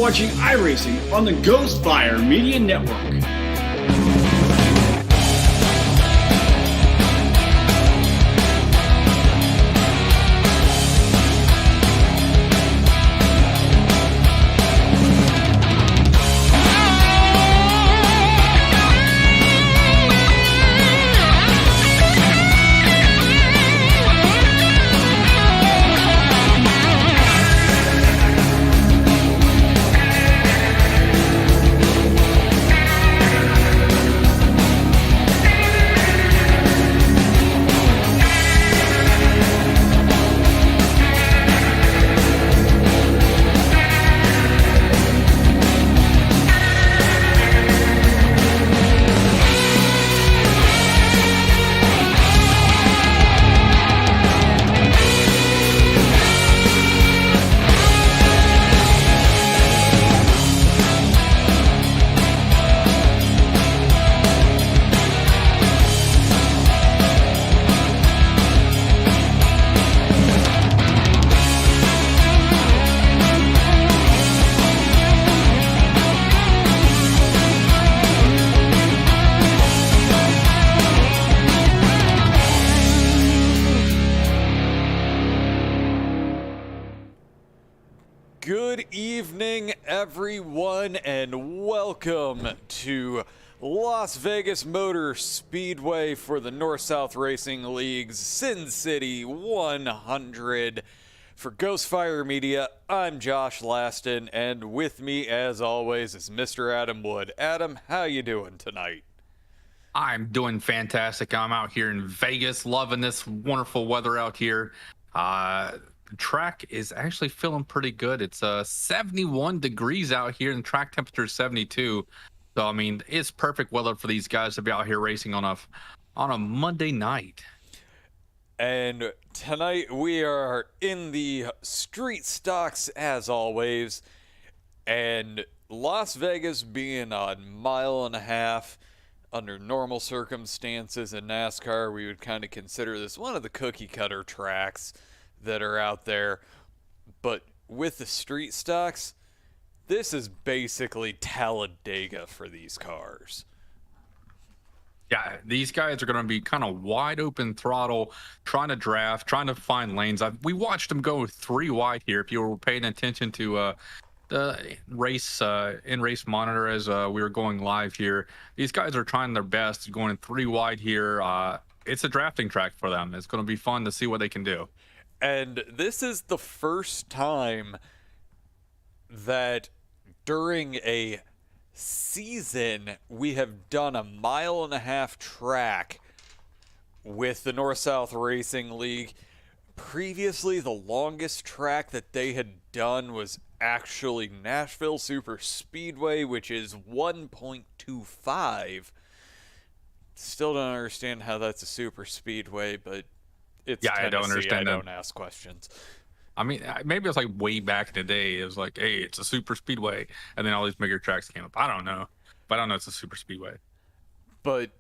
watching iRacing on the Ghostfire Media Network. Good evening, everyone, and welcome to Las Vegas Motor Speedway for the North-South Racing League's Sin City 100. For Ghostfire Media, I'm Josh Laston, and with me, as always, is Mr. Adam Wood. Adam, how you doing tonight? I'm doing fantastic. I'm out here in Vegas, loving this wonderful weather out here. Track is actually feeling pretty good. It's 71 degrees out here, and track temperature is 72. So I mean, it's perfect weather for these guys to be out here racing on a Monday night. And tonight we are in the street stocks as always, and Las Vegas being a mile and a half under normal circumstances in NASCAR, we would kind of consider this one of the cookie cutter tracks that are out there. But with the street stocks, this is basically Talladega for these cars. Yeah, these guys are going to be kind of wide open throttle, trying to draft, trying to find lanes. We watched them go 3 wide here. If you were paying attention to the race in-race monitor as we were going live here, these guys are trying their best, going 3 wide here. It's a drafting track for them. It's going to be fun to see what they can do. And this is the first time that during a season we have done a mile and a half track with the North-South Racing League. Previously, the longest track that they had done was actually Nashville Super Speedway, which is 1.25. Still don't understand how that's a super speedway, but it's Tennessee. I don't understand. I don't ask questions. I mean, maybe it's like way back in the day. It was like, hey, it's a super speedway. And then all these bigger tracks came up. I don't know. But I don't know it's a super speedway. But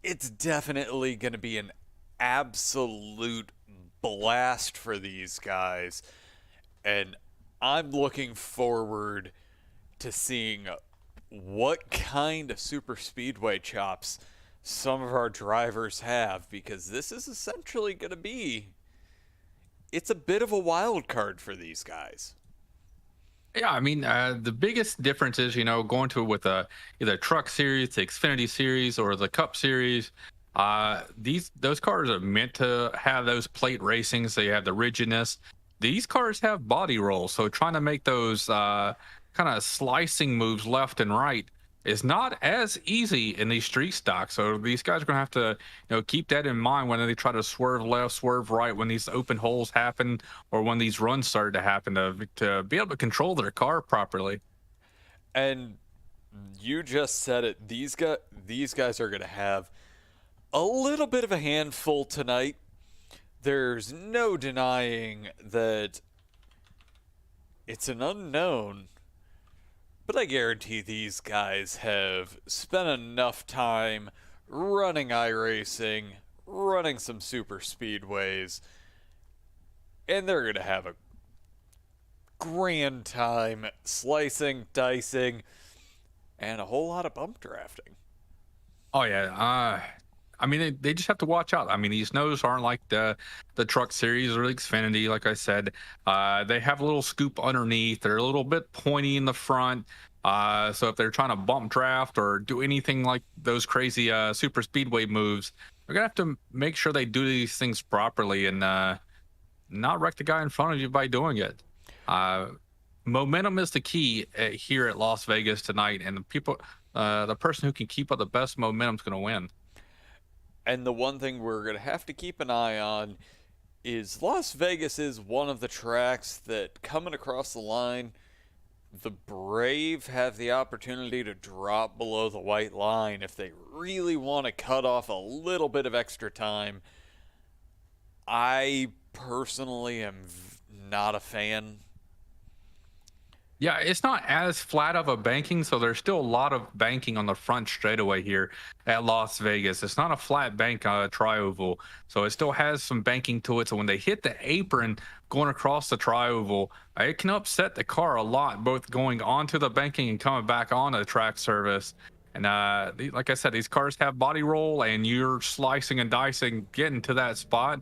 it's definitely going to be an absolute blast for these guys. And I'm looking forward to seeing what kind of super speedway chops some of our drivers have, because this is essentially going to be, it's a bit of a wild card for these guys. Yeah, I mean, the biggest difference is, going to with either Truck Series, the Xfinity Series, or the Cup Series. Those cars are meant to have those plate racings. They have the rigidness. These cars have body rolls, so trying to make those kind of slicing moves left and right is not as easy in these street stocks. So these guys are going to have to, keep that in mind when they try to swerve left, swerve right, when these open holes happen or when these runs start to happen, to be able to control their car properly. And you just said it. These guys are going to have a little bit of a handful tonight. There's no denying that it's an unknown. But I guarantee these guys have spent enough time running iRacing, running some super speedways, and they're going to have a grand time slicing, dicing, and a whole lot of bump drafting. Oh yeah. I mean, they just have to watch out. I mean, these noses aren't like the Truck Series or the Xfinity. Like I said, they have a little scoop underneath. They're a little bit pointy in the front. So if they're trying to bump draft or do anything like those crazy super speedway moves, they're gonna have to make sure they do these things properly and not wreck the guy in front of you by doing it. Momentum is the key here at Las Vegas tonight, and the person who can keep up the best momentum is going to win. And the one thing we're going to have to keep an eye on is Las Vegas is one of the tracks that, coming across the line, the Brave have the opportunity to drop below the white line if they really want to cut off a little bit of extra time. I personally am not a fan. Yeah, it's not as flat of a banking, so there's still a lot of banking on the front straightaway here at Las Vegas. It's not a flat bank tri-oval, so it still has some banking to it. So when they hit the apron going across the tri-oval, it can upset the car a lot, both going onto the banking and coming back onto the track surface. And like I said, these cars have body roll, and you're slicing and dicing, getting to that spot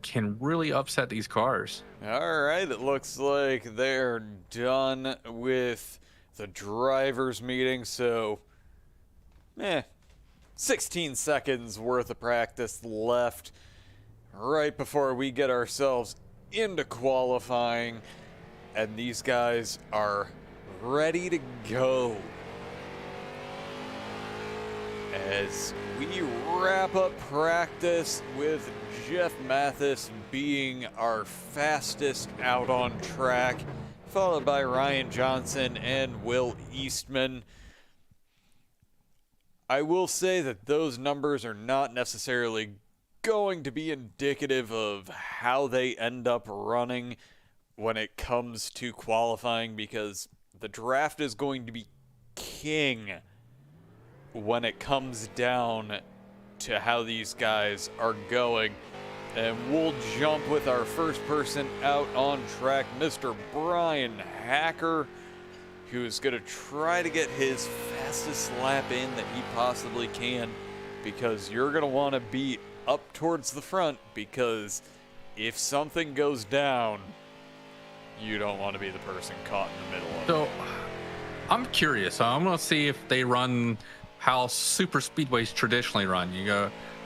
can really upset these cars. All right, it looks like they're done with the drivers' meeting, so 16 seconds worth of practice left right before we get ourselves into qualifying, and these guys are ready to go. As we wrap up practice with Jeff Mathis being our fastest out on track, followed by Ryan Johnson and Will Eastman. I will say that those numbers are not necessarily going to be indicative of how they end up running when it comes to qualifying, because the draft is going to be king when it comes down to how these guys are going. And we'll jump with our first person out on track, Mr. Bryan Hacker, who's going to try to get his fastest lap in that he possibly can, because you're going to want to be up towards the front, because if something goes down, you don't want to be the person caught in the middle of it. So I'm curious. I'm going to see if they run how super speedways traditionally run.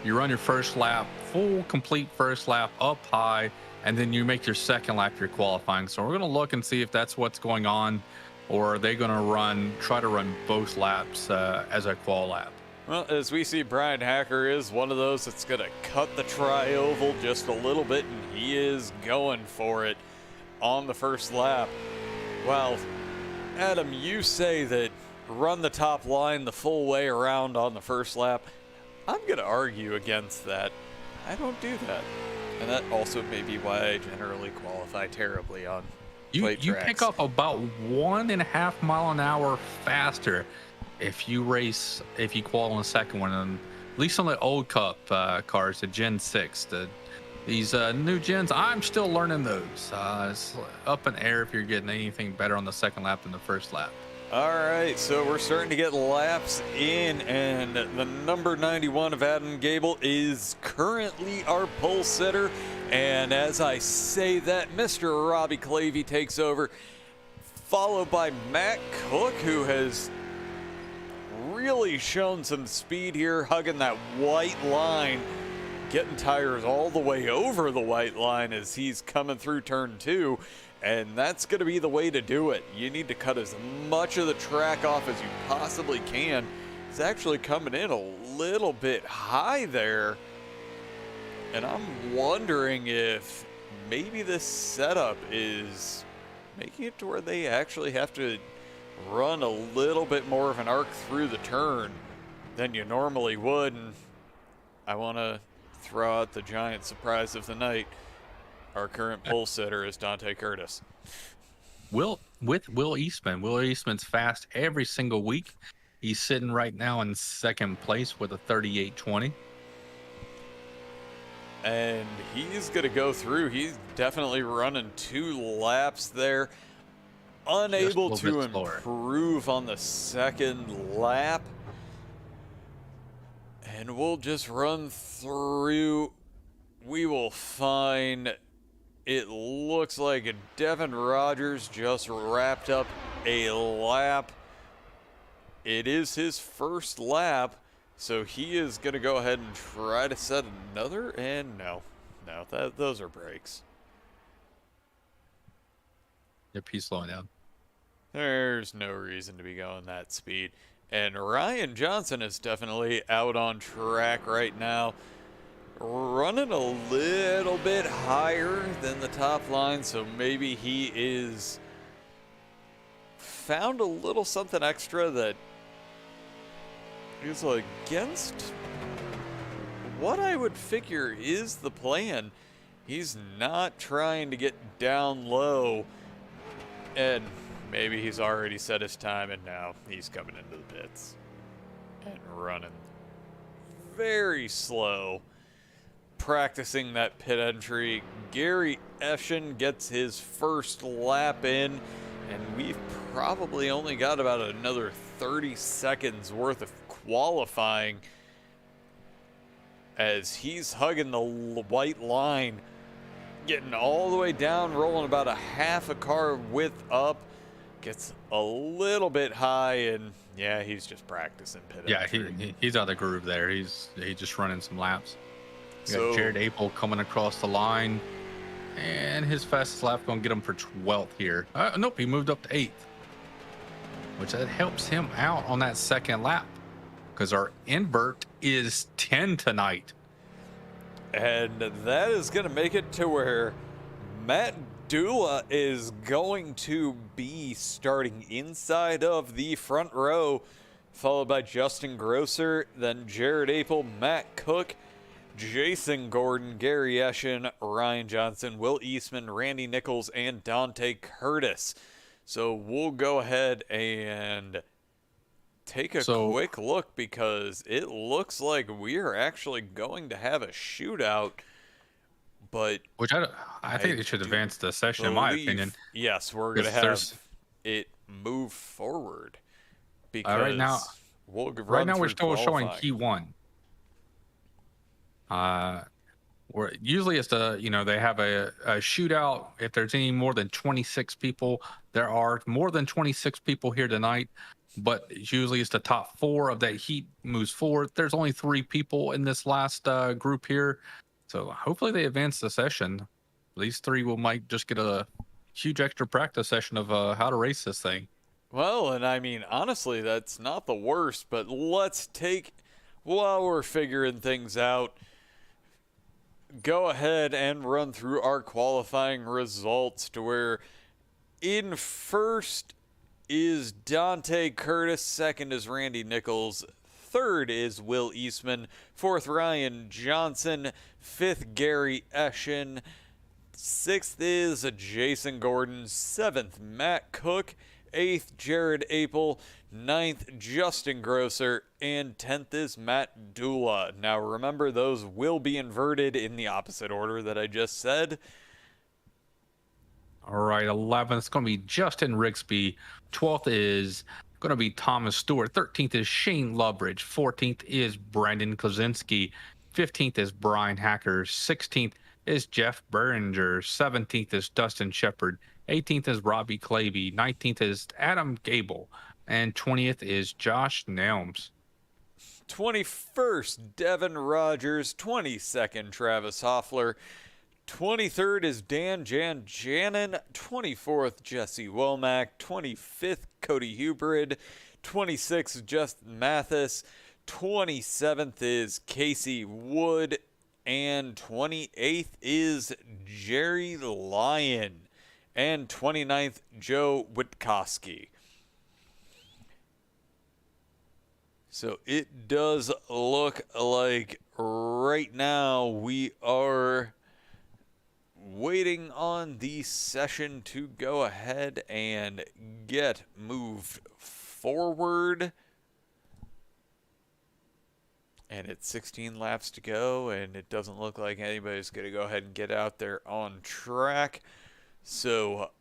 You run your first lap, full complete first lap up high, and then you make your second lap your qualifying. So we're going to look and see if that's what's going on, or are they going to try to run both laps as a qual lap. Well, as we see, Bryan Hacker is one of those that's going to cut the tri-oval just a little bit, and he is going for it on the first lap. Well, Adam, you say that run the top line the full way around on the first lap. I'm going to argue against that. I don't do that. And that also may be why I generally qualify terribly on plate You tracks. pick up about 1.5 mile an hour faster if you qual on the second one, and at least on the old Cup cars, the Gen 6. These new gens, I'm still learning those. It's up in air if you're getting anything better on the second lap than the first lap. All right, so we're starting to get laps in, and the number 91 of Adam Gable is currently our pole sitter. And as I say that, Mr. Robbie Clavey takes over, followed by Matt Cook, who has really shown some speed here, hugging that white line, getting tires all the way over the white line as he's coming through turn 2. And that's going to be the way to do it. You need to cut as much of the track off as you possibly can. It's actually coming in a little bit high there. And I'm wondering if maybe this setup is making it to where they actually have to run a little bit more of an arc through the turn than you normally would. And I want to throw out the giant surprise of the night. Our current pole sitter is Dante Curtis. Will Eastman. Will Eastman's fast every single week. He's sitting right now in second place with a 38.20. and he's going to go through. He's definitely running 2 laps there. Unable to improve on the second lap. And we'll just run through. We will find, it looks like Devin Rogers just wrapped up a lap. It is his first lap, so he is going to go ahead and try to set another, and no, those are brakes. Yep, he's slowing down. There's no reason to be going that speed. And Ryan Johnson is definitely out on track right now. Running a little bit higher than the top line, so maybe he is found a little something extra that is against what I would figure is the plan. He's not trying to get down low, and maybe he's already set his time, and now he's coming into the pits and running very slow, practicing that pit entry. Gary Eschen gets his first lap in, and we've probably only got about another 30 seconds worth of qualifying as he's hugging the white line, getting all the way down, rolling about a half a car width up. Gets a little bit high, and yeah, he's just practicing pit entry. Yeah, he's out of the groove there. He's just running some laps. You So, got Jared Apel coming across the line, and his fastest lap going to get him for 12th here. Nope, he moved up to 8th, which that helps him out on that second lap because our invert is 10 tonight. and that is going to make it to where Matt Dula is going to be starting inside of the front row, followed by Justin Grosser, then Jared Apel, Matt Cook, Jason Gordon, Gary Eschen, Ryan Johnson, Will Eastman, Randy Nichols, and Dante Curtis. So we'll go ahead and take a quick look because it looks like we are actually going to have a shootout. But which I think they should advance the session, in my opinion. Yes, we're going to have it move forward because right now we're still showing key 1. Where usually it's they have a shootout if there's any more than 26 people. There are more than 26 people here tonight, but usually it's the top 4 of that heat moves forward. There's only 3 people in this last group here, so hopefully they advance the session. These 3 might just get a huge extra practice session of how to race this thing. Well, and I mean, honestly, that's not the worst, but let's take, while we're figuring things out, go ahead and run through our qualifying results to where in first is Dante Curtis, second is Randy Nichols, third is Will Eastman, fourth Ryan Johnson, fifth Gary Eschen, sixth is Jason Gordon, seventh Matt Cook, eighth Jared Apel, ninth Justin Grosser, and 10th is Matt Dula. Now remember, those will be inverted in the opposite order that I just said. All right, 11th is going to be Justin Rigsby. 12th is going to be Thomas Stewart. 13th is Shane Lovebridge. 14th is Brandon Kozinski. 15th is Bryan Hacker. 16th is Jeff Behringer. 17th is Dustin Shepard. 18th is Robbie Claby. 19th is Adam Gable. And 20th is Josh Nelms. 21st, Devin Rogers. 22nd, Travis Hoffler. 23rd is Dan Janjanin. 24th, Jesse Womack. 25th, Cody Hubrid. 26th, Justin Mathis. 27th is Casey Wood. And 28th is Jerry Lyon. And 29th, Joe Witkowski. So it does look like right now we are waiting on the session to go ahead and get moved forward. And it's 16 laps to go, and it doesn't look like anybody's going to go ahead and get out there on track. So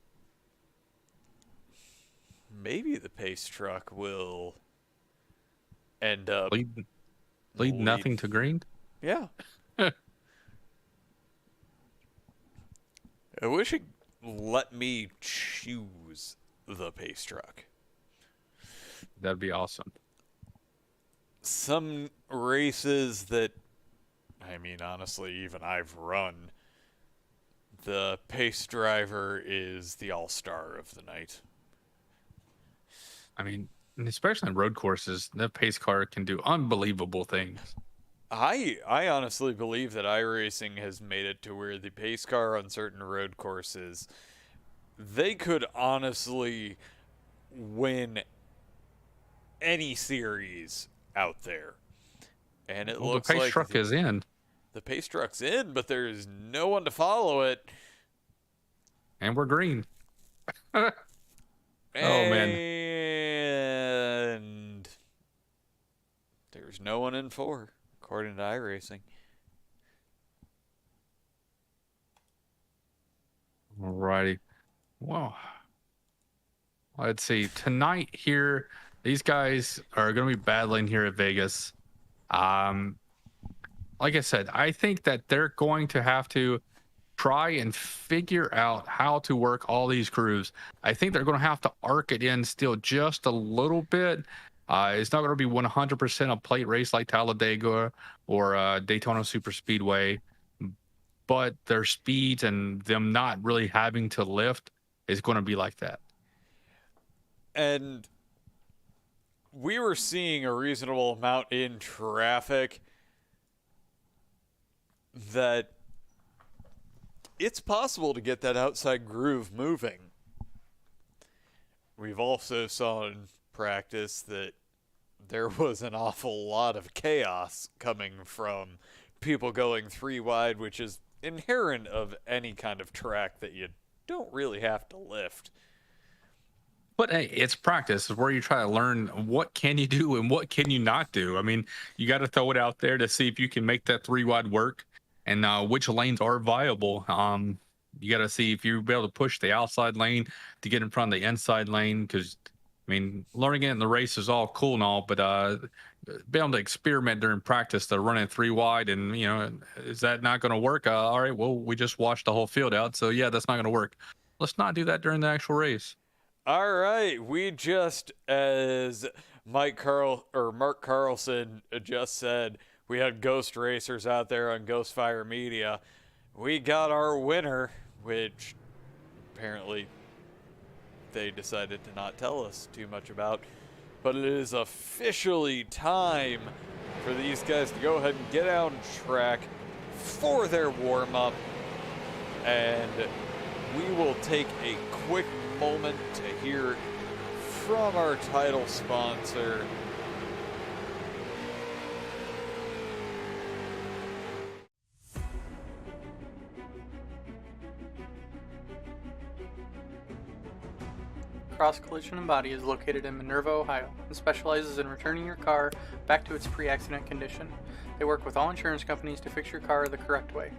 maybe the pace truck will end up lead nothing to green. Yeah. I wish it let me choose the pace truck. That'd be awesome. Some races that, I mean, honestly, even I've run, the pace driver is the all-star of the night. I mean, especially on road courses, the pace car can do unbelievable things. I honestly believe that iRacing has made it to where the pace car on certain road courses, they could honestly win any series out there. And it looks like the pace truck is in. The pace truck's in, but there's no one to follow it. And we're green. Oh, man. And there's no one in 4, according to iRacing. Alrighty. Well, let's see. Tonight here, these guys are going to be battling here at Vegas. Like I said, I think that they're going to have to try and figure out how to work all these crews. I think they're going to have to arc it in still just a little bit. It's not going to be 100% a plate race like Talladega or Daytona Super Speedway, but their speeds and them not really having to lift is going to be like that. And we were seeing a reasonable amount in traffic that it's possible to get that outside groove moving. We've also saw in practice that there was an awful lot of chaos coming from people going 3 wide, which is inherent of any kind of track that you don't really have to lift. But hey, it's practice. It's where you try to learn what can you do and what can you not do. I mean, you got to throw it out there to see if you can make that 3 wide work and which lanes are viable. You got to see if you'll be able to push the outside lane to get in front of the inside lane. Because, I mean, learning it in the race is all cool and all, but being able to experiment during practice to run it 3 wide and, you know, is that not going to work? All right, well, we just washed the whole field out. So, yeah, that's not going to work. Let's not do that during the actual race. All right, we just, as Mark Carlson just said, we had ghost racers out there on Ghost Fire Media. We got our winner, which apparently they decided to not tell us too much about. But it is officially time for these guys to go ahead and get out on track for their warm-up. And we will take a quick moment to hear from our title sponsor. Cross Collision Body is located in Minerva, Ohio, and specializes in returning your car back to its pre-accident condition. They work with all insurance companies to fix your car the correct way.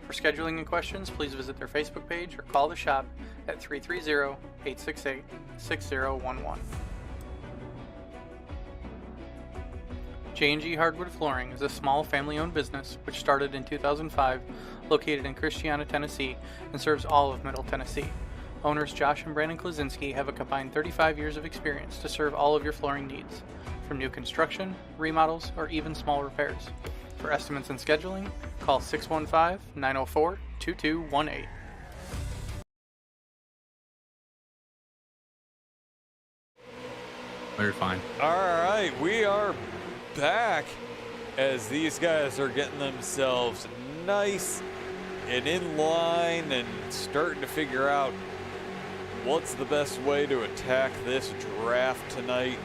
For scheduling and questions, please visit their Facebook page or call the shop at 330-868-6011. J&G Hardwood Flooring is a small family-owned business which started in 2005, located in Christiana, Tennessee, and serves all of Middle Tennessee. Owners Josh and Brandon Klaczynski have a combined 35 years of experience to serve all of your flooring needs, from new construction, remodels, or even small repairs. For estimates and scheduling, call 615-904-2218. You're fine. All right, we are back as these guys are getting themselves nice and in line and starting to figure out what's the best way to attack this draft tonight.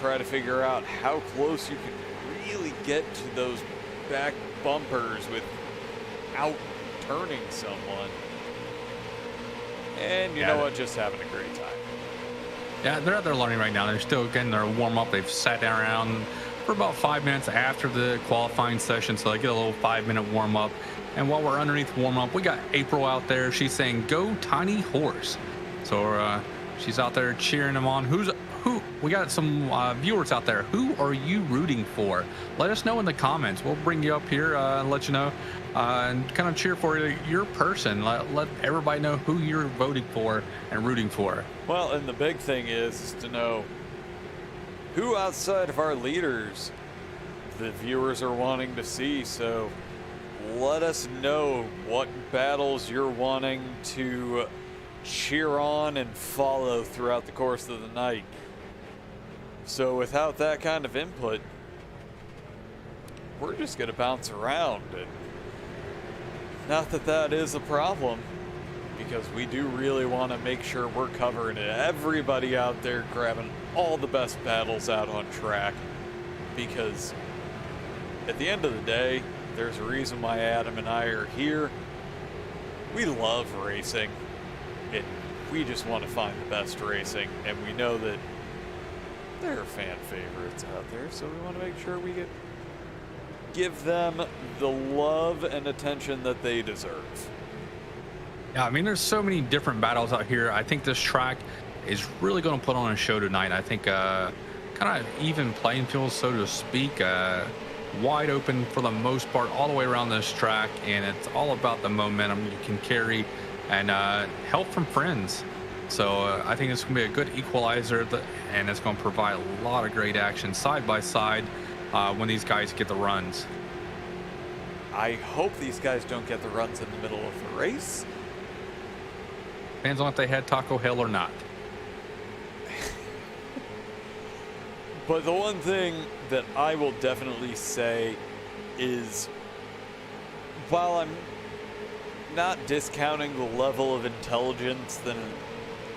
Try to figure out how close you can really get to those back bumpers without turning someone. And you know what? Just having a great time. Yeah, they're out there learning right now. They're still getting their warm up. They've sat down around for about 5 minutes after the qualifying session, so they get a little 5-minute warm up. And while we're underneath warm up, we got April out there. She's saying, "Go Tiny Horse." So she's out there cheering them on. Who? We got some viewers out there. Who are you rooting for? Let us know in the comments. We'll bring you up here and let you know, and kind of cheer for your person. Let everybody know who you're voting for and rooting for. Well, and the big thing is to know who outside of our leaders the viewers are wanting to see. So let us know what battles you're wanting to cheer on and follow throughout the course of the night. So without that kind of input, we're just going to bounce around. And not that that is a problem, because we do really want to make sure we're covering everybody out there, grabbing all the best battles out on track. Because at the end of the day, there's a reason why Adam and I are here. We love racing, and we just want to find the best racing, and we know that there are fan favorites out there, so we want to make sure we give them the love and attention that they deserve. Yeah, I mean, there's so many different battles out here. I think this track is really going to put on a show tonight. I think kind of even playing field, so to speak, wide open for the most part all the way around this track, and it's all about the momentum you can carry and help from friends. So I think it's going to be a good equalizer, and it's going to provide a lot of great action side by side when these guys get the runs. I hope these guys don't get the runs in the middle of the race. Depends on if they had Taco Hell or not. But the one thing that I will definitely say is, while I'm not discounting the level of intelligence that an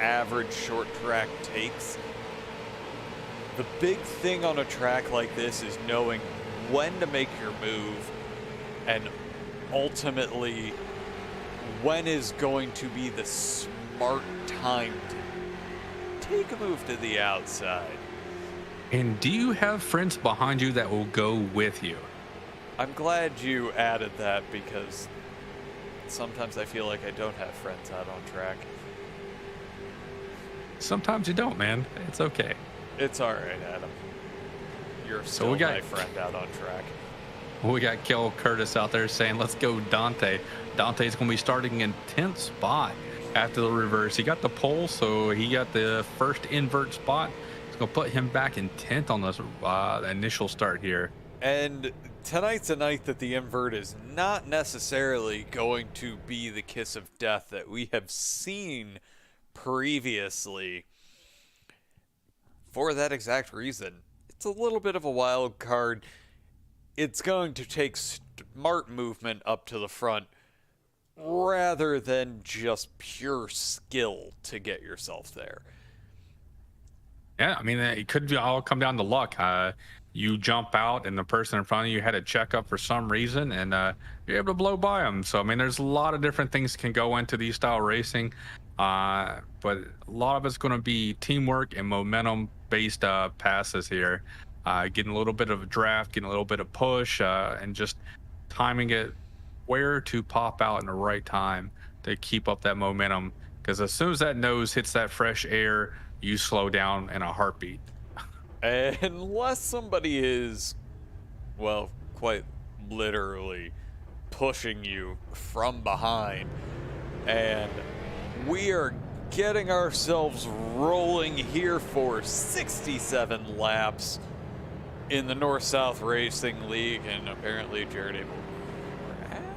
average short track takes, the big thing on a track like this is knowing when to make your move, and ultimately when is going to be the smart time to take a move to the outside. And do you have friends behind you that will go with you? I'm glad you added that, because sometimes I feel like I don't have friends out on track. Sometimes you don't, man. It's okay. It's all right, Adam. You're still my friend out on track. We got Kel Curtis out there saying, "Let's go, Dante." Dante's going to be starting in 10th spot after the reverse. He got the pole, so he got the first invert spot. It's going to put him back in 10th on this initial start here. And tonight's a night that the invert is not necessarily going to be the kiss of death that we have seen previously. For that exact reason, it's a little bit of a wild card. It's going to take smart movement up to the front rather than just pure skill to get yourself there. Yeah, I mean, it could all come down to luck. You jump out and the person in front of you had a checkup for some reason, and you're able to blow by them. So, I mean, there's a lot of different things can go into these style racing, but a lot of it's going to be teamwork and momentum-based passes here. Getting a little bit of a draft, getting a little bit of push, and just timing it where to pop out in the right time to keep up that momentum. Because as soon as that nose hits that fresh air, you slow down in a heartbeat. Unless somebody is, well, quite literally pushing you from behind. And we are getting ourselves rolling here for 67 laps in the North-South Racing League, and apparently Jared Abel.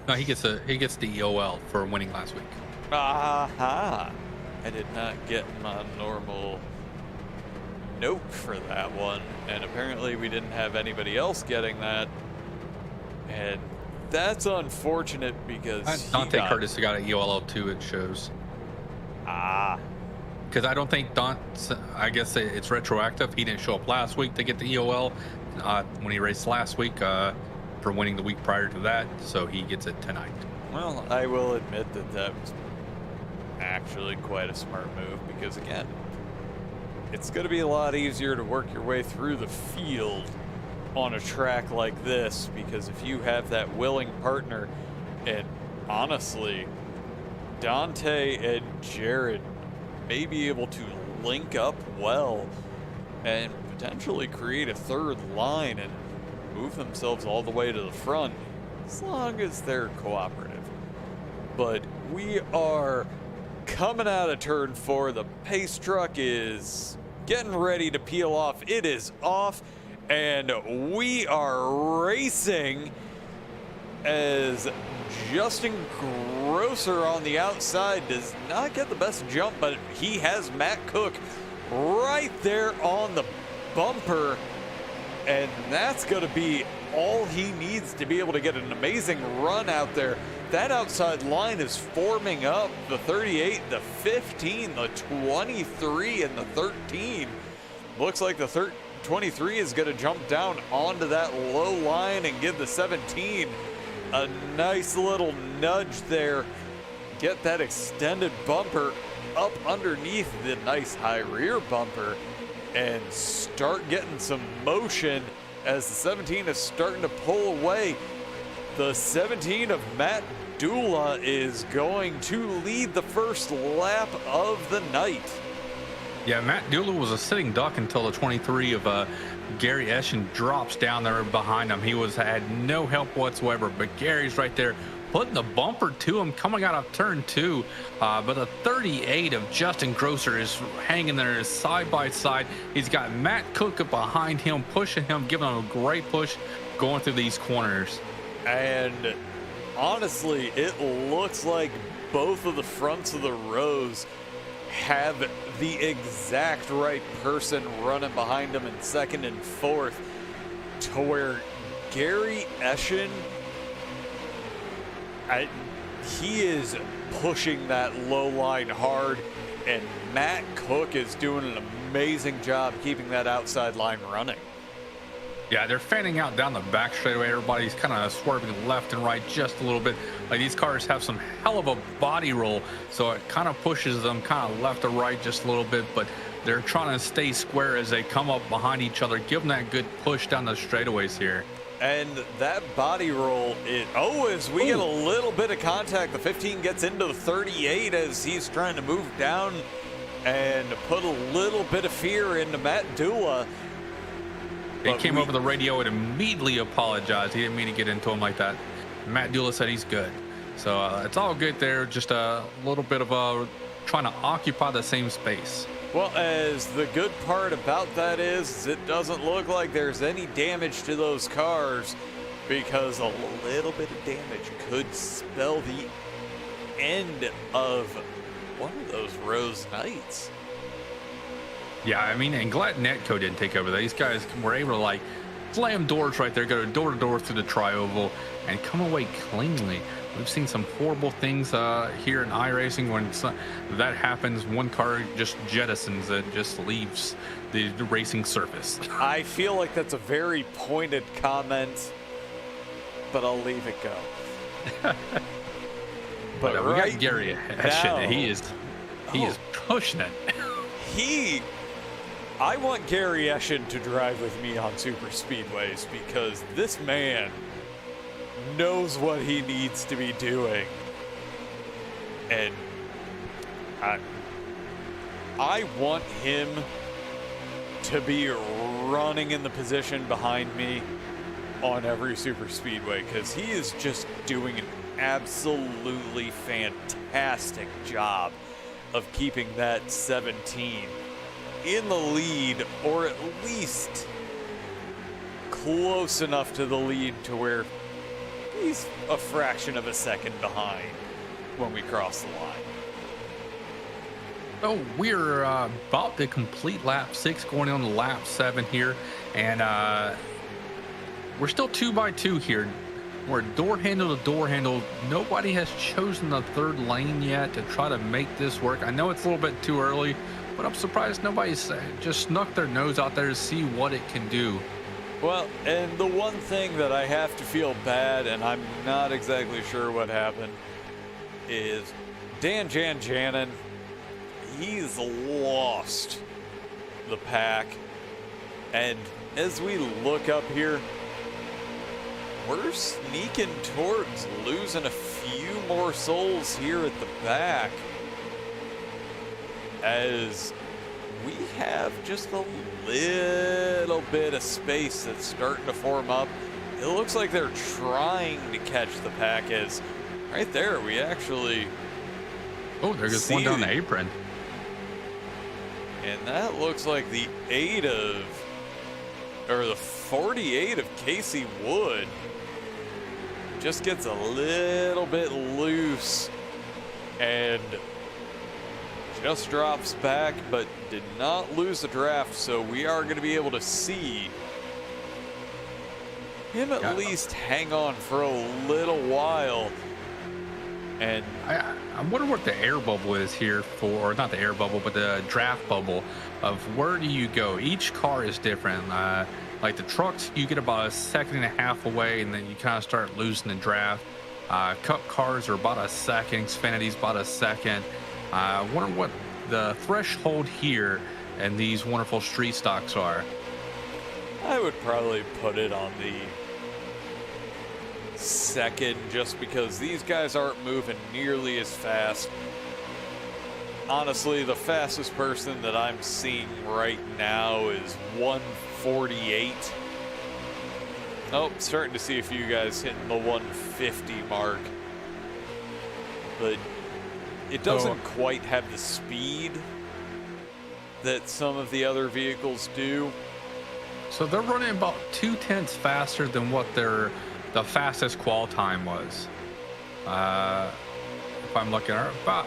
No, he gets the EOL for winning last week. Aha! I did not get my normal note for that one, and apparently we didn't have anybody else getting that, and that's unfortunate because Dante Curtis got an EOL 2. It shows. Because I don't think I guess it's retroactive. He didn't show up last week to get the EOL when he raced last week for winning the week prior to that, so he gets it tonight. Well, I will admit that was actually quite a smart move, because again, it's going to be a lot easier to work your way through the field on a track like this, because if you have that willing partner, and honestly, Dante and Jared may be able to link up well and potentially create a third line and move themselves all the way to the front, as long as they're cooperative. But we are coming out of turn 4. The pace truck is getting ready to peel off. It is off, and we are racing as Justin Grosser on the outside does not get the best jump, but he has Matt Cook right there on the bumper, and that's going to be all he needs to be able to get an amazing run out there. That outside line is forming up the 38, the 15, the 23, and the 13. Looks like the 23 is going to jump down onto that low line and give the 17 a nice little nudge there. Get that extended bumper up underneath the nice high rear bumper and start getting some motion as the 17 is starting to pull away. The 17 of Matt Dula is going to lead the first lap of the night. Yeah, Matt Dula was a sitting duck until the 23 of Gary Eschen drops down there behind him. He had no help whatsoever, but Gary's right there putting the bumper to him coming out of turn 2. But the 38 of Justin Grosser is hanging there side by side. He's got Matt Cook behind him, pushing him, giving him a great push going through these corners. And honestly, it looks like both of the fronts of the rows have the exact right person running behind them in second and fourth, to where Gary Eschen, he is pushing that low line hard, and Matt Cook is doing an amazing job keeping that outside line running. Yeah, they're fanning out down the back straightaway. Everybody's kind of swerving left and right just a little bit. Like, these cars have some hell of a body roll, so it kind of pushes them kind of left to right just a little bit, but they're trying to stay square as they come up behind each other, give them that good push down the straightaways here. And that body roll, as we get a little bit of contact, the 15 gets into the 38 as he's trying to move down and put a little bit of fear into Matt Dula. He came over the radio and immediately apologized. He didn't mean to get into him like that. Matt Dula said he's good. So it's all good there. Just a little bit of trying to occupy the same space. Well, as the good part about that is it doesn't look like there's any damage to those cars, because a little bit of damage could spell the end of one of those Rose nights. Yeah, I mean, and glad Netco didn't take over. These guys were able to, like, slam doors right there, go door to door through the tri-oval, and come away cleanly. We've seen some horrible things here in iRacing. When that happens, one car just jettisons it, just leaves the racing surface. I feel like that's a very pointed comment, but I'll leave it go. But we got Gary Eschen. He is pushing it. I want Gary Eschen to drive with me on super speedways, because this man knows what he needs to be doing. And I want him to be running in the position behind me on every super speedway, because he is just doing an absolutely fantastic job of keeping that 17 in the lead, or at least close enough to the lead to where he's a fraction of a second behind when we cross the line. So we're about to complete lap 6, going on to lap 7 here, and we're still 2 by 2 here. We're door handle to door handle. Nobody has chosen the third lane yet to try to make this work. I know it's a little bit too early, but I'm surprised nobody's just snuck their nose out there to see what it can do. Well, and the one thing that I have to feel bad, and I'm not exactly sure what happened, is Dan Janjanin. He's lost the pack And as we look up here, we're sneaking towards losing a few more souls here at the back, as we have just a little bit of space that's starting to form up. It looks like they're trying to catch the pack, as right there we actually... Oh, there goes one down the apron. And that looks like the 48 of Casey Wood just gets a little bit loose and just drops back, but did not lose the draft, so we are going to be able to see him at least hang on for a little while. And I wonder what the air bubble is here for, or not the air bubble, but the draft bubble of where do you go? Each car is different. Like the trucks, you get about a second and a half away, and then you kind of start losing the draft. Cup cars are about a second. Xfinity's about a second. I wonder what the threshold here and these wonderful street stocks are. I would probably put it on the second, just because these guys aren't moving nearly as fast. Honestly, the fastest person that I'm seeing right now is 148. Oh, starting to see a few guys hitting the 150 mark, but it doesn't quite have the speed that some of the other vehicles do. So they're running about 2/10 faster than what the fastest qual time was. If I'm looking at about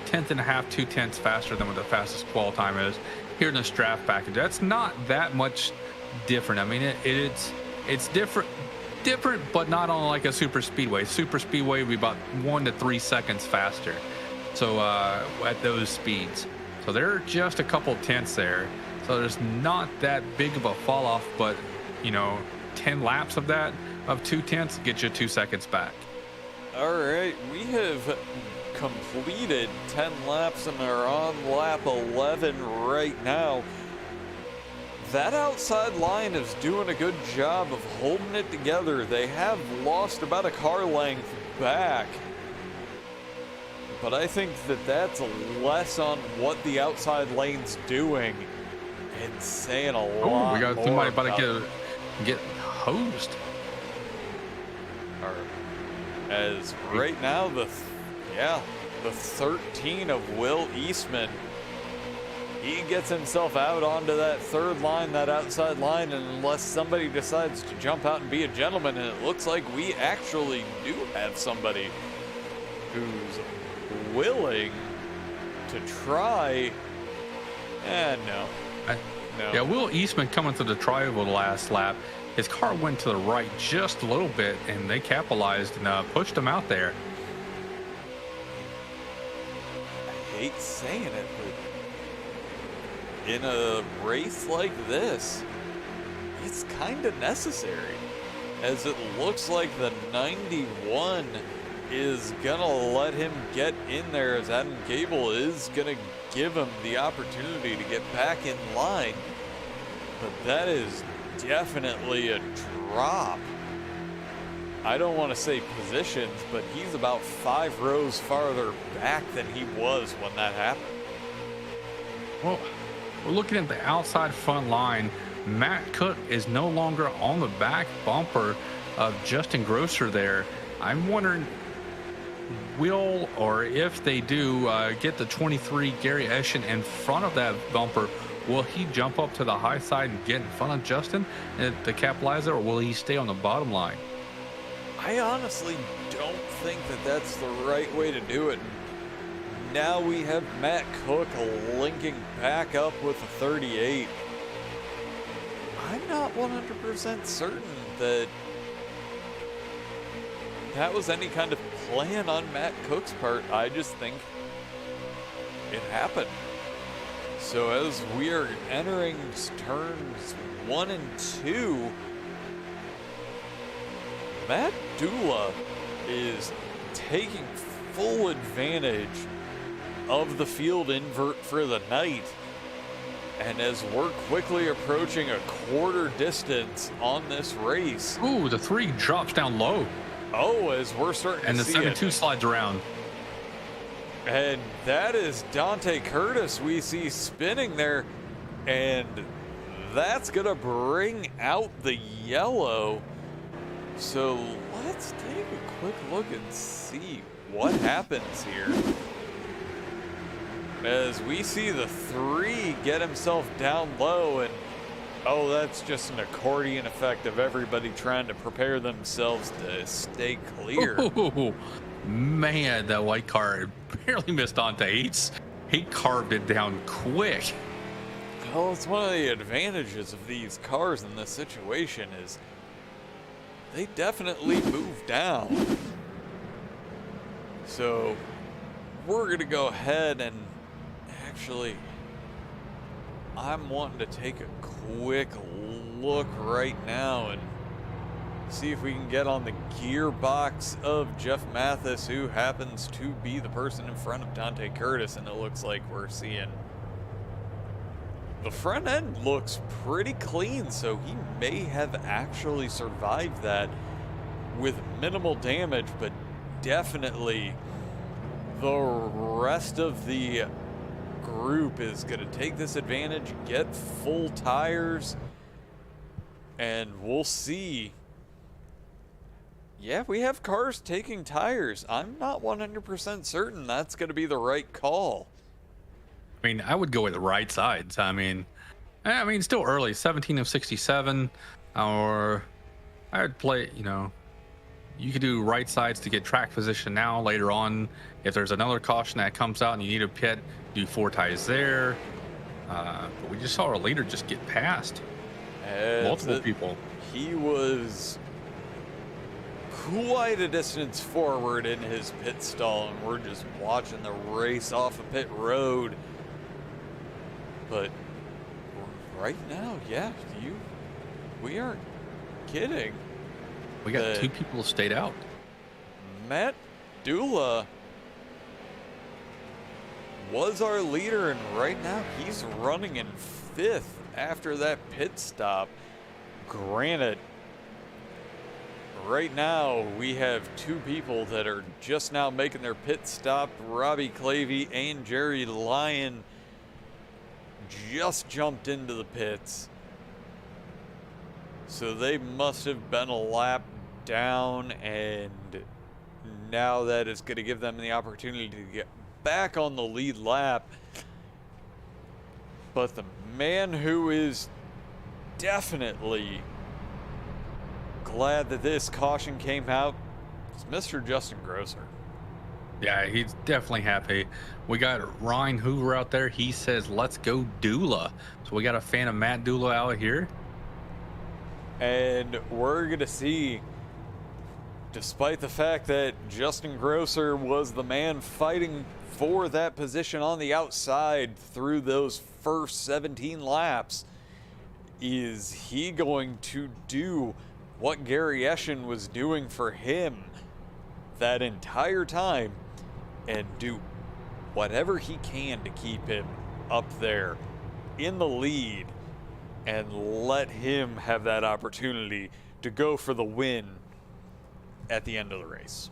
1/10 and a half, 2/10 faster than what the fastest qual time is here in this draft package. That's not that much different. I mean, it's different, but not on like a super speedway. Super speedway would be about 1 to 3 seconds faster. So at those speeds, so they're just a couple tenths there. So there's not that big of a fall off, but 10 laps of that, of 2/10, get you 2 seconds back. All right, we have completed 10 laps and are on lap 11 right now. That outside line is doing a good job of holding it together. They have lost about a car length back, but I think that that's less on what the outside lane's doing and saying a lot. We got more somebody about to get hosed. As right now, the 13 of Will Eastman, he gets himself out onto that third line, that outside line, and unless somebody decides to jump out and be a gentleman, and it looks like we actually do have somebody who's willing to try. No. Yeah, Will Eastman coming to the tri-oval the last lap. His car went to the right just a little bit, and they capitalized and pushed him out there. I hate saying it, but in a race like this, it's kind of necessary, as it looks like the 91 is gonna let him get in there, as Adam Gable is gonna give him the opportunity to get back in line. But that is definitely a drop. I don't want to say positions, but he's about 5 rows farther back than he was when that happened. Well, we're looking at the outside front line. Matt Cook is no longer on the back bumper of Justin Grosser there. I'm wondering, will, or if they do get the 23 Gary Eschen in front of that bumper, will he jump up to the high side and get in front of Justin to capitalize it, or will he stay on the bottom line? I honestly don't think that that's the right way to do it. Now we have Matt Cook linking back up with a 38. I'm not 100% certain that that was any kind of plan on Matt Cook's part. I just think it happened. So as we are entering turns 1 and 2, Matt Dula is taking full advantage of the field invert for the night. And as we're quickly approaching a quarter distance on this race. Ooh, the 3 drops down low. Oh, as we're starting And to the see 7-2 it. slides around. And that is Dante Curtis we see spinning there. And that's going to bring out the yellow. So let's take a quick look and see what happens here. As we see the 3 get himself down low, and oh, that's just an accordion effect of everybody trying to prepare themselves to stay clear. Ooh, man, that white car barely missed Dante. He carved it down quick. Well, it's one of the advantages of these cars in this situation is they definitely move down. So we're going to go ahead and actually, I'm wanting to take a quick look right now and see if we can get on the gearbox of Jeff Mathis, who happens to be the person in front of Dante Curtis, and it looks like we're seeing the front end looks pretty clean, so he may have actually survived that with minimal damage, but definitely the rest of the group is going to take this advantage, get full tires, and we'll see. Yeah, we have cars taking tires. I'm not 100% certain that's going to be the right call. I mean, I would go with the right sides. I mean, still early, 17 of 67, or I would play, you could do right sides to get track position now. Later on, if there's another caution that comes out and you need a pit, do 4 ties there. But we just saw our leader just get past multiple people. He was quite a distance forward in his pit stall, and we're just watching the race off of pit road. But right now, yeah, we aren't kidding. We got 2 people stayed out. Matt Dula was our leader, and right now he's running in 5th after that pit stop. Granted, right now we have 2 people that are just now making their pit stop. Robbie Clavey and Jerry Lyon just jumped into the pits, so they must have been a lap down, and now that is going to give them the opportunity to get back on the lead lap. But the man who is definitely glad that this caution came out is Mr. Justin Grosser. Yeah, he's definitely happy. We got Ryan Hoover out there. He says, let's go Dula. So we got a fan of Matt Dula out here. And we're going to see, despite the fact that Justin Grosser was the man fighting for that position on the outside through those first 17 laps, is he going to do what Gary Eschen was doing for him that entire time and do whatever he can to keep him up there in the lead and let him have that opportunity to go for the win at the end of the race?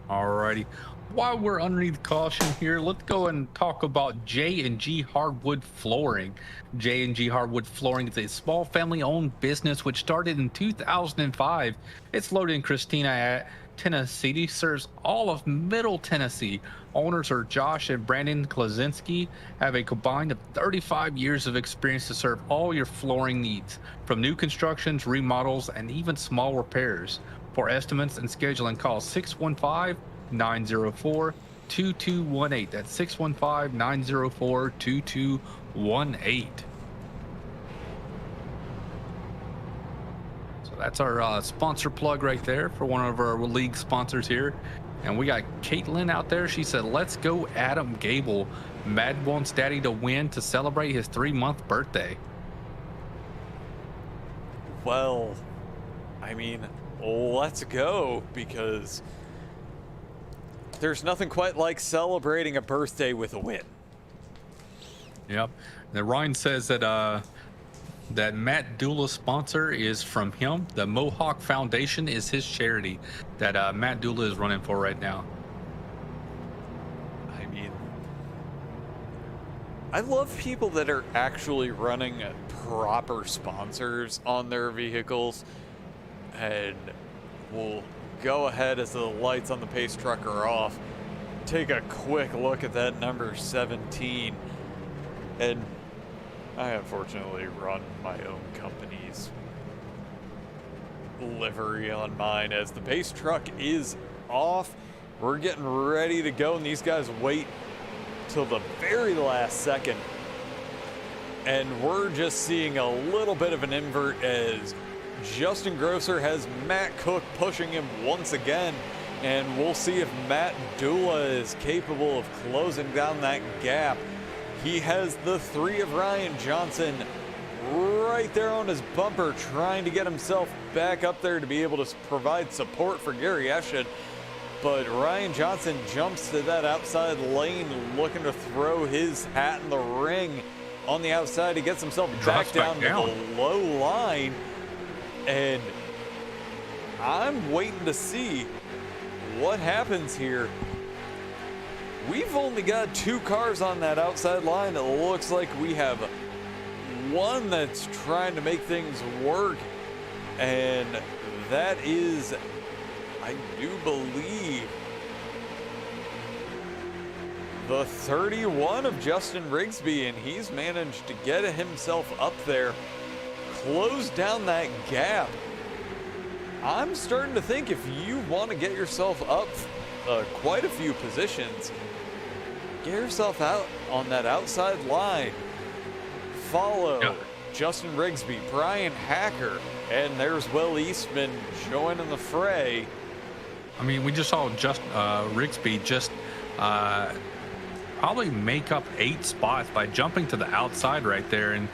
Alrighty. While we're underneath caution here, let's go and talk about J&G Hardwood Flooring. J&G Hardwood Flooring is a small family-owned business which started in 2005. It's located in Christina, Tennessee. Serves all of Middle Tennessee. Owners are Josh and Brandon Klazinski, have a combined of 35 years of experience to serve all your flooring needs, from new constructions, remodels, and even small repairs. For estimates and scheduling, call 615-904-2218. That's 615-904-2218. So that's our sponsor plug right there for one of our league sponsors here. And we got Caitlin out there. She said, let's go Adam Gable. Mad wants daddy to win to celebrate his 3-month birthday. Well, I mean, let's go, because there's nothing quite like celebrating a birthday with a win. Yep. Now Ryan says that that Matt Dula's sponsor is from him. The Mohawk Foundation is his charity that Matt Dula is running for right now. I mean, I love people that are actually running proper sponsors on their vehicles. And we'll go ahead as the lights on the pace truck are off. Take a quick look at that number 17. And I unfortunately run my own company's livery on mine as the pace truck is off. We're getting ready to go, and these guys wait till the very last second. And we're just seeing a little bit of an invert as Justin Grosser has Matt Cook pushing him once again. And we'll see if Matt Dula is capable of closing down that gap. He has the 3 of Ryan Johnson right there on his bumper, trying to get himself back up there to be able to provide support for Gary Eshed. But Ryan Johnson jumps to that outside lane, looking to throw his hat in the ring on the outside. He gets himself back down to the low line. And I'm waiting to see what happens here. We've only got 2 cars on that outside line. It looks like we have one that's trying to make things work, and that is, I do believe, the 31 of Justin Rigsby, and he's managed to get himself up there, close down that gap. I'm starting to think if you want to get yourself up quite a few positions, get yourself out on that outside line. Follow Justin Rigsby, Bryan Hacker, and there's Will Eastman joining the fray. I mean, we just saw Rigsby just probably make up 8 spots by jumping to the outside right there and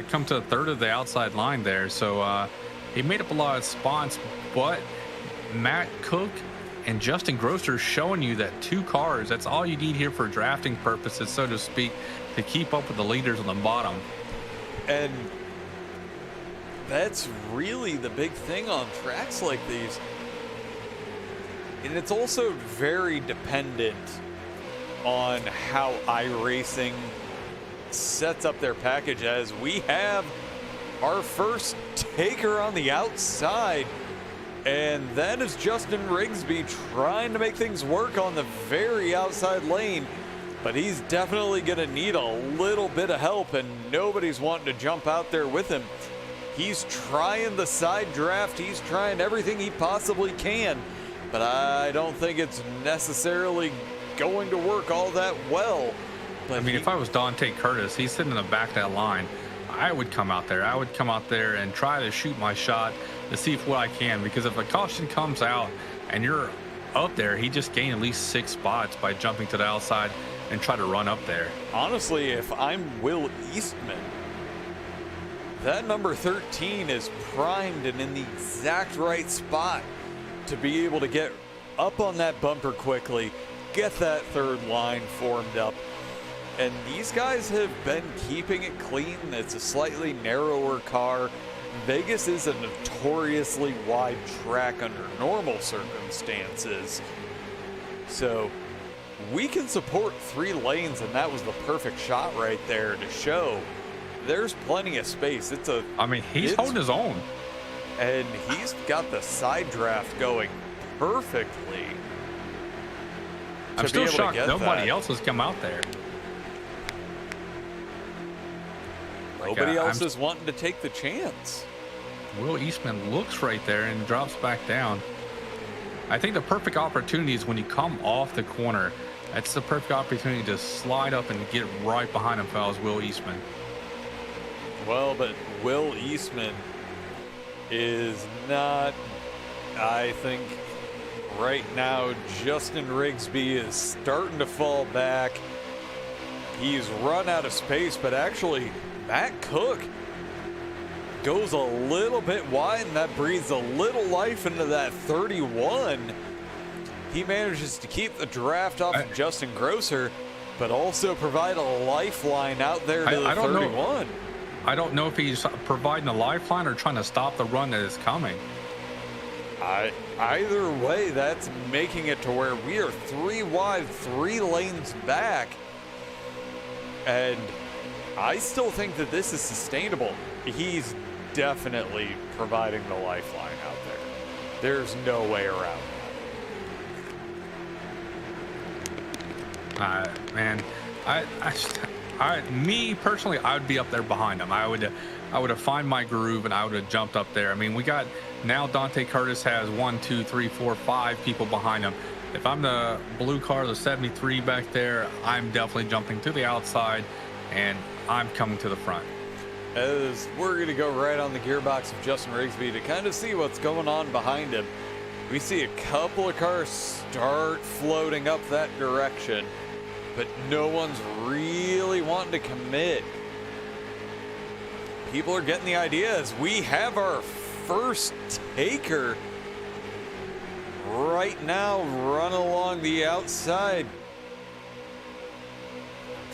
come to a third of the outside line there. So he made up a lot of spots, but Matt Cook and Justin Grosser showing you that 2 cars, that's all you need here for drafting purposes, so to speak, to keep up with the leaders on the bottom. And that's really the big thing on tracks like these. And it's also very dependent on how iRacing sets up their package, as we have our first taker on the outside. And that is Justin Rigsby trying to make things work on the very outside lane. But he's definitely going to need a little bit of help, and nobody's wanting to jump out there with him. He's trying the side draft. He's trying everything he possibly can. But I don't think it's necessarily going to work all that well. But I mean, if I was Dante Curtis, he's sitting in the back of that line, I would come out there. I would come out there and try to shoot my shot to see what I can, because if a caution comes out and you're up there, he just gained at least 6 spots by jumping to the outside and try to run up there. Honestly, if I'm Will Eastman, that number 13 is primed and in the exact right spot to be able to get up on that bumper quickly, get that third line formed up. And these guys have been keeping it clean. It's a slightly narrower car. Vegas is a notoriously wide track under normal circumstances. So we can support 3 lanes, and that was the perfect shot right there to show there's plenty of space. He's holding his own. And he's got the side draft going perfectly. I'm still shocked nobody else has come out there. Nobody else is wanting to take the chance. Will Eastman looks right there and drops back down. I think the perfect opportunity is when you come off the corner. That's the perfect opportunity to slide up and get right behind him if I was Will Eastman. Well, but Will Eastman is not, I think, right now. Justin Rigsby is starting to fall back. He's run out of space, but actually Matt Cook goes a little bit wide, and that breathes a little life into that 31. he manages to keep the draft off of Justin Grosser, but also provide a lifeline out there to the 31. I don't know if he's providing a lifeline or trying to stop the run that is coming. Either way, that's making it to where we are 3 wide, 3 lanes back. And I still think that this is sustainable. He's definitely providing the lifeline out there. There's no way around that. Man, me personally, I would be up there behind him. I would have found my groove and I would have jumped up there. I mean, we got now Dante Curtis has 1, 2, 3, 4, 5 people behind him. If I'm the blue car, the 73 back there, I'm definitely jumping to the outside and I'm coming to the front. As we're going to go right on the gearbox of Justin Rigsby to kind of see what's going on behind him. We see a couple of cars start floating up that direction, but no one's really wanting to commit. People are getting the idea as we have our first taker right now running along the outside.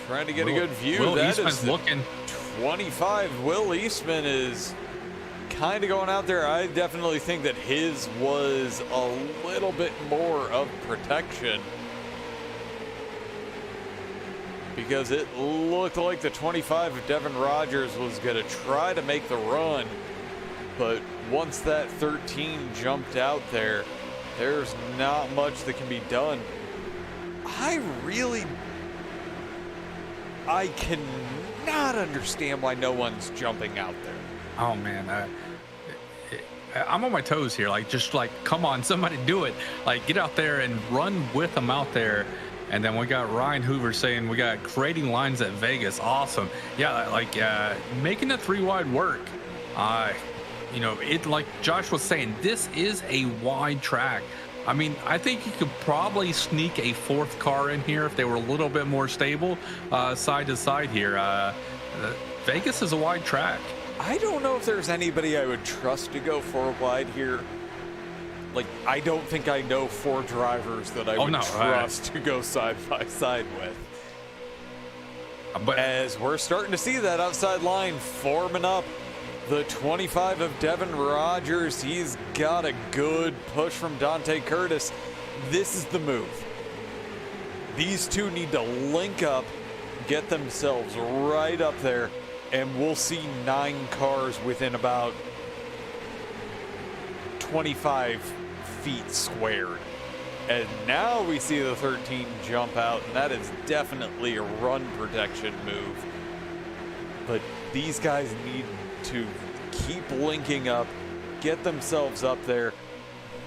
Trying to get a good view. Will that Eastman's is looking. 25. Will Eastman is kind of going out there. I definitely think that his was a little bit more of protection, because it looked like the 25 of Devin Rogers was going to try to make the run, but once that 13 jumped out there, there's not much that can be done. I cannot understand why no one's jumping out there. Oh man, I'm on my toes here. Just come on, somebody do it. Get out there and run with them out there. And then we got Ryan Hoover saying we got creating lines at Vegas. Awesome. Yeah, making the 3 wide work. It, like Josh was saying, this is a wide track. I mean, I think you could probably sneak a 4th car in here if they were a little bit more stable side to side here. Vegas is a wide track. I don't know if there's anybody I would trust to go 4 wide here. I don't think I know 4 drivers that I would trust to go side by side with. But as we're starting to see that outside line forming up, the 25 of Devin Rogers, he's got a good push from Dante Curtis. This is the move. These two need to link up, get themselves right up there, and we'll see 9 cars within about 25 feet squared. And now we see the 13 jump out, and that is definitely a run protection move. But these guys need to keep linking up, get themselves up there,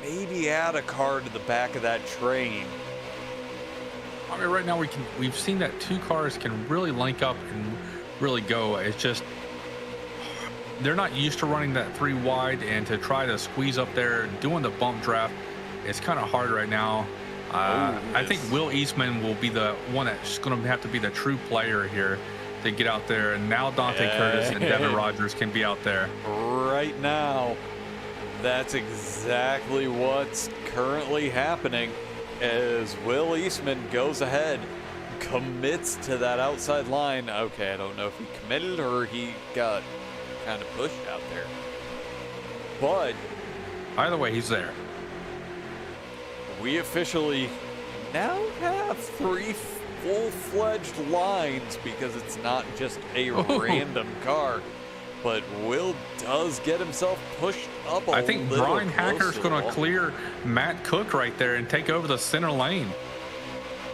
maybe add a car to the back of that train. I mean, right now we've seen that 2 cars can really link up and really go. It's just they're not used to running that 3 wide, and to try to squeeze up there doing the bump draft, it's kind of hard right now. I think Will Eastman will be the one that's going to have to be the true player here to get out there. And now Dante Curtis and Devin Rogers can be out there. Right now, that's exactly what's currently happening as Will Eastman goes ahead, commits to that outside line. Okay, I don't know if he committed or he got kind of pushed out there. But either way, he's there. We officially now have 3 full-fledged lines, because it's not just a random car, but Will does get himself pushed up a little. I think Bryan Hacker's going to clear Matt Cook right there and take over the center lane.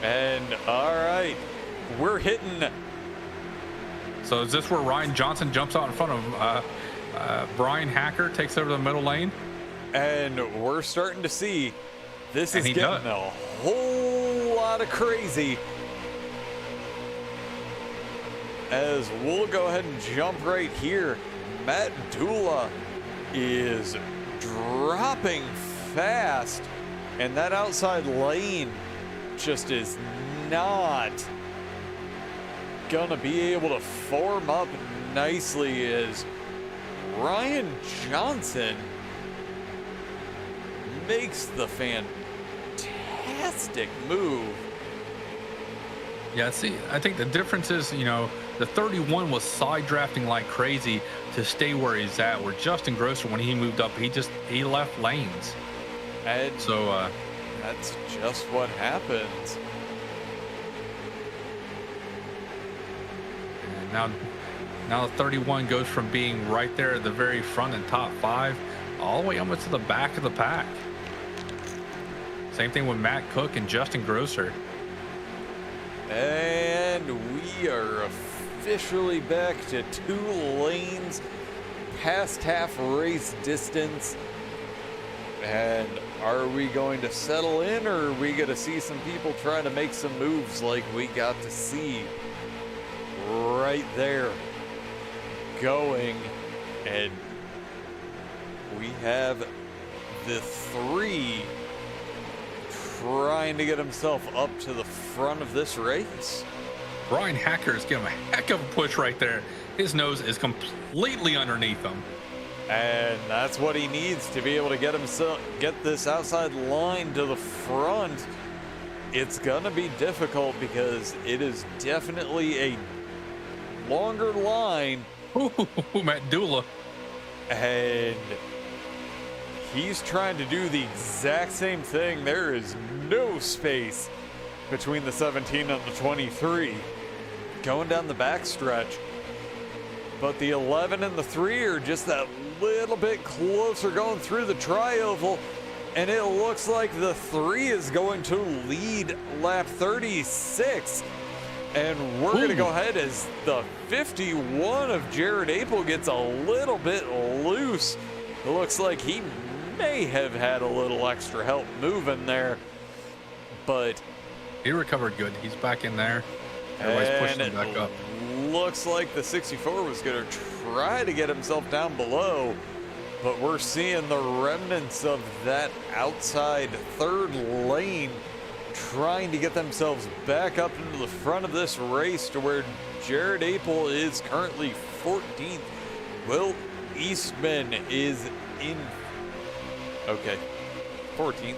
And all right, we're hitting. So is this where Ryan Johnson jumps out in front of Bryan Hacker, takes over the middle lane? And we're starting to see this is getting a whole lot of crazy. As we'll go ahead and jump right here. Matt Dula is dropping fast, and that outside lane just is not gonna be able to form up nicely as Ryan Johnson makes the fantastic fantastic move. Yeah, see, I think the difference is, you know, the 31 was side drafting like crazy to stay where he's at. Where Justin Grosser, when he moved up, he left lanes. And So that's just what happens. and now the 31 goes from being right there at the very front and top 5, all the way almost to the back of the pack. Same thing with Matt Cook and Justin Grosser. And we are officially back to 2 lanes, past half race distance. And are we going to settle in, or are we going to see some people trying to make some moves like we got to see right there going? And we have the 3 trying to get himself up to the front of this race. Bryan Hacker is giving him a heck of a push right there. His nose is completely underneath him. And that's what he needs to be able to get this outside line to the front. It's gonna be difficult because it is definitely a longer line. Ooh, Matt Dula. And he's trying to do the exact same thing. There is no space between the 17 and the 23 going down the backstretch. But the 11 and the 3 are just that little bit closer going through the tri-oval. And it looks like the 3 is going to lead lap 36. And we're going to go ahead as the 51 of Jared Apel gets a little bit loose. It looks like he may have had a little extra help moving there, but he recovered good. He's back in there. Everybody's pushing him back up. Looks like the 64 was going to try to get himself down below, but we're seeing the remnants of that outside 3rd lane trying to get themselves back up into the front of this race to where Jared Apel is currently 14th. Will Eastman is in 14th.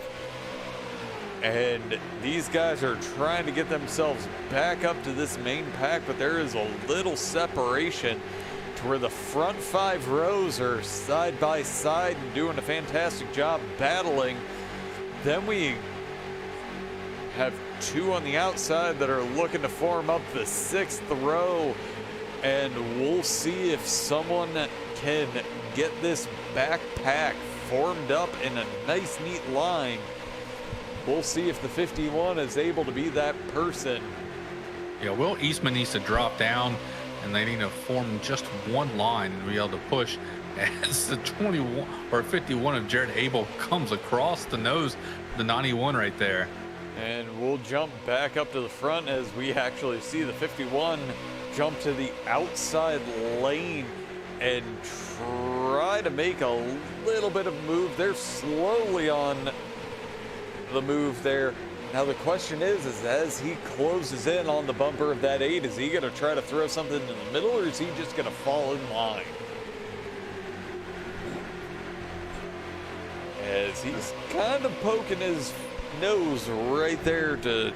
And these guys are trying to get themselves back up to this main pack, but there is a little separation to where the front 5 rows are side by side and doing a fantastic job battling. Then we have 2 on the outside that are looking to form up the 6th row, and we'll see if someone can get this back pack formed up in a nice neat line. We'll see if the 51 is able to be that person. Yeah, Will Eastman needs to drop down, and they need to form just one line and be able to push as the 21 or 51 of Jared Apel comes across the nose, the 91 right there. And we'll jump back up to the front as we actually see the 51 jump to the outside lane and try to make a little bit of move. They're slowly on the move there. Now the question is as he closes in on the bumper of that 8, is he going to try to throw something in the middle, or is he just going to fall in line? As he's kind of poking his nose right there to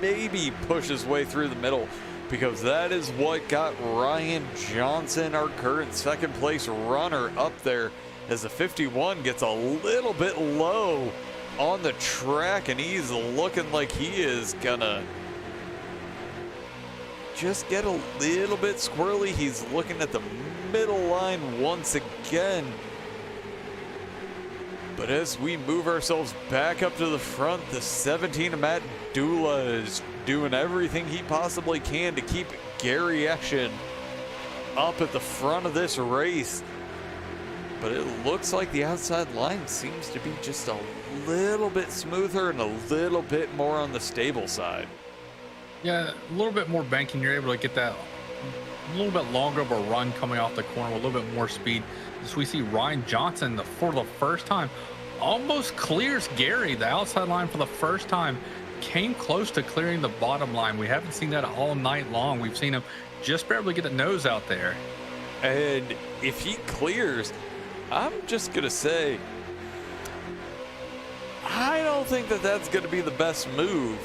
maybe push his way through the middle, because that is what got Ryan Johnson, our current 2nd place runner, up there, as the 51 gets a little bit low on the track, and he's looking like he is gonna just get a little bit squirrely. He's looking at the middle line once again. But as we move ourselves back up to the front, the 17 of Matt Dula is doing everything he possibly can to keep Gary Eschen up at the front of this race. But it looks like the outside line seems to be just a little bit smoother and a little bit more on the stable side. Yeah, a little bit more banking. You're able to get that a little bit longer of a run coming off the corner with a little bit more speed. As we see Ryan Johnson, for the first time, almost clears Gary. The outside line for the first time came close to clearing the bottom line. We haven't seen that all night long. We've seen him just barely get the nose out there. And if he clears, I'm just going to say, I don't think that that's going to be the best move,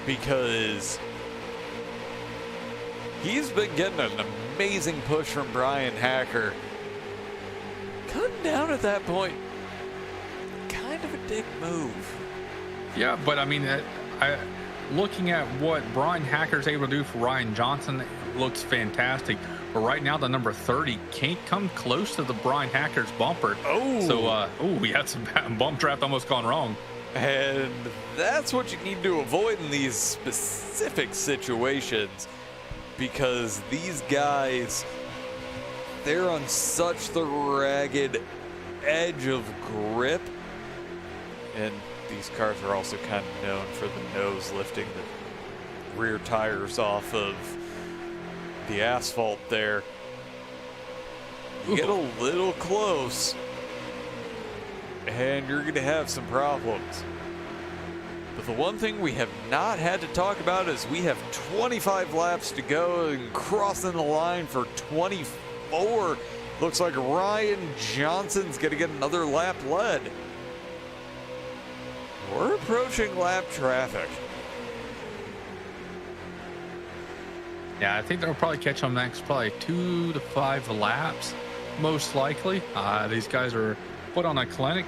because he's been getting an amazing push from Bryan Hacker. Cutting down at that point, kind of a dick move. Yeah, but I mean, looking at what Bryan Hacker's able to do for Ryan Johnson, it looks fantastic. But right now, the number 30 can't come close to the Bryan Hacker's bumper. Oh. So, we had some bump draft almost gone wrong. And that's what you need to avoid in these specific situations, because these guys, they're on such the ragged edge of grip. And these cars are also kind of known for the nose lifting the rear tires off of the asphalt there. You get a little close, and you're going to have some problems. But the one thing we have not had to talk about is we have 25 laps to go, and crossing the line for 24. Looks like Ryan Johnson's going to get another lap led. We're approaching lap traffic. Yeah, I think they'll probably catch them next, probably 2 to 5 laps, most likely. These guys are put on a clinic.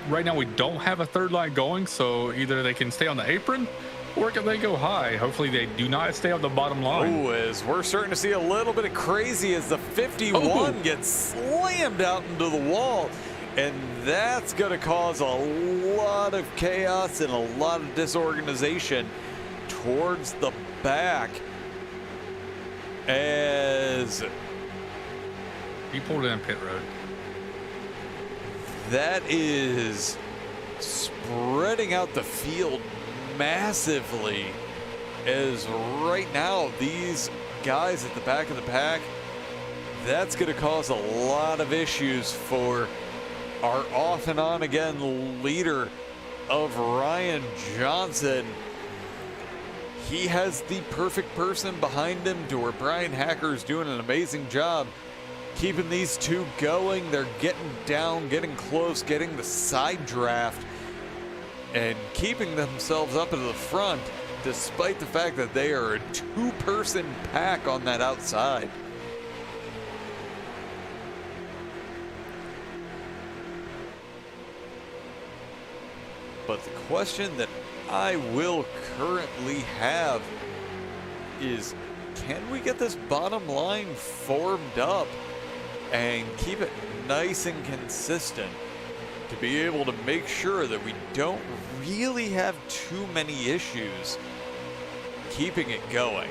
Right now, we don't have a third line going, so either they can stay on the apron or can they go high. Hopefully, they do not stay on the bottom line. Oh, as we're starting to see a little bit of crazy as the 51 gets slammed out into the wall. And that's going to cause a lot of chaos and a lot of disorganization towards the back, as he pulled in pit road. That is spreading out the field massively, as right now these guys at the back of the pack, that's going to cause a lot of issues for our off and on again leader of Ryan Johnson. He has the perfect person behind him to where Bryan Hacker is doing an amazing job keeping these two going. They're getting down, getting close, getting the side draft, and keeping themselves up into the front, despite the fact that they are a two-person pack on that outside. But the question that I will currently have is, can we get this bottom line formed up and keep it nice and consistent to be able to make sure that we don't really have too many issues keeping it going?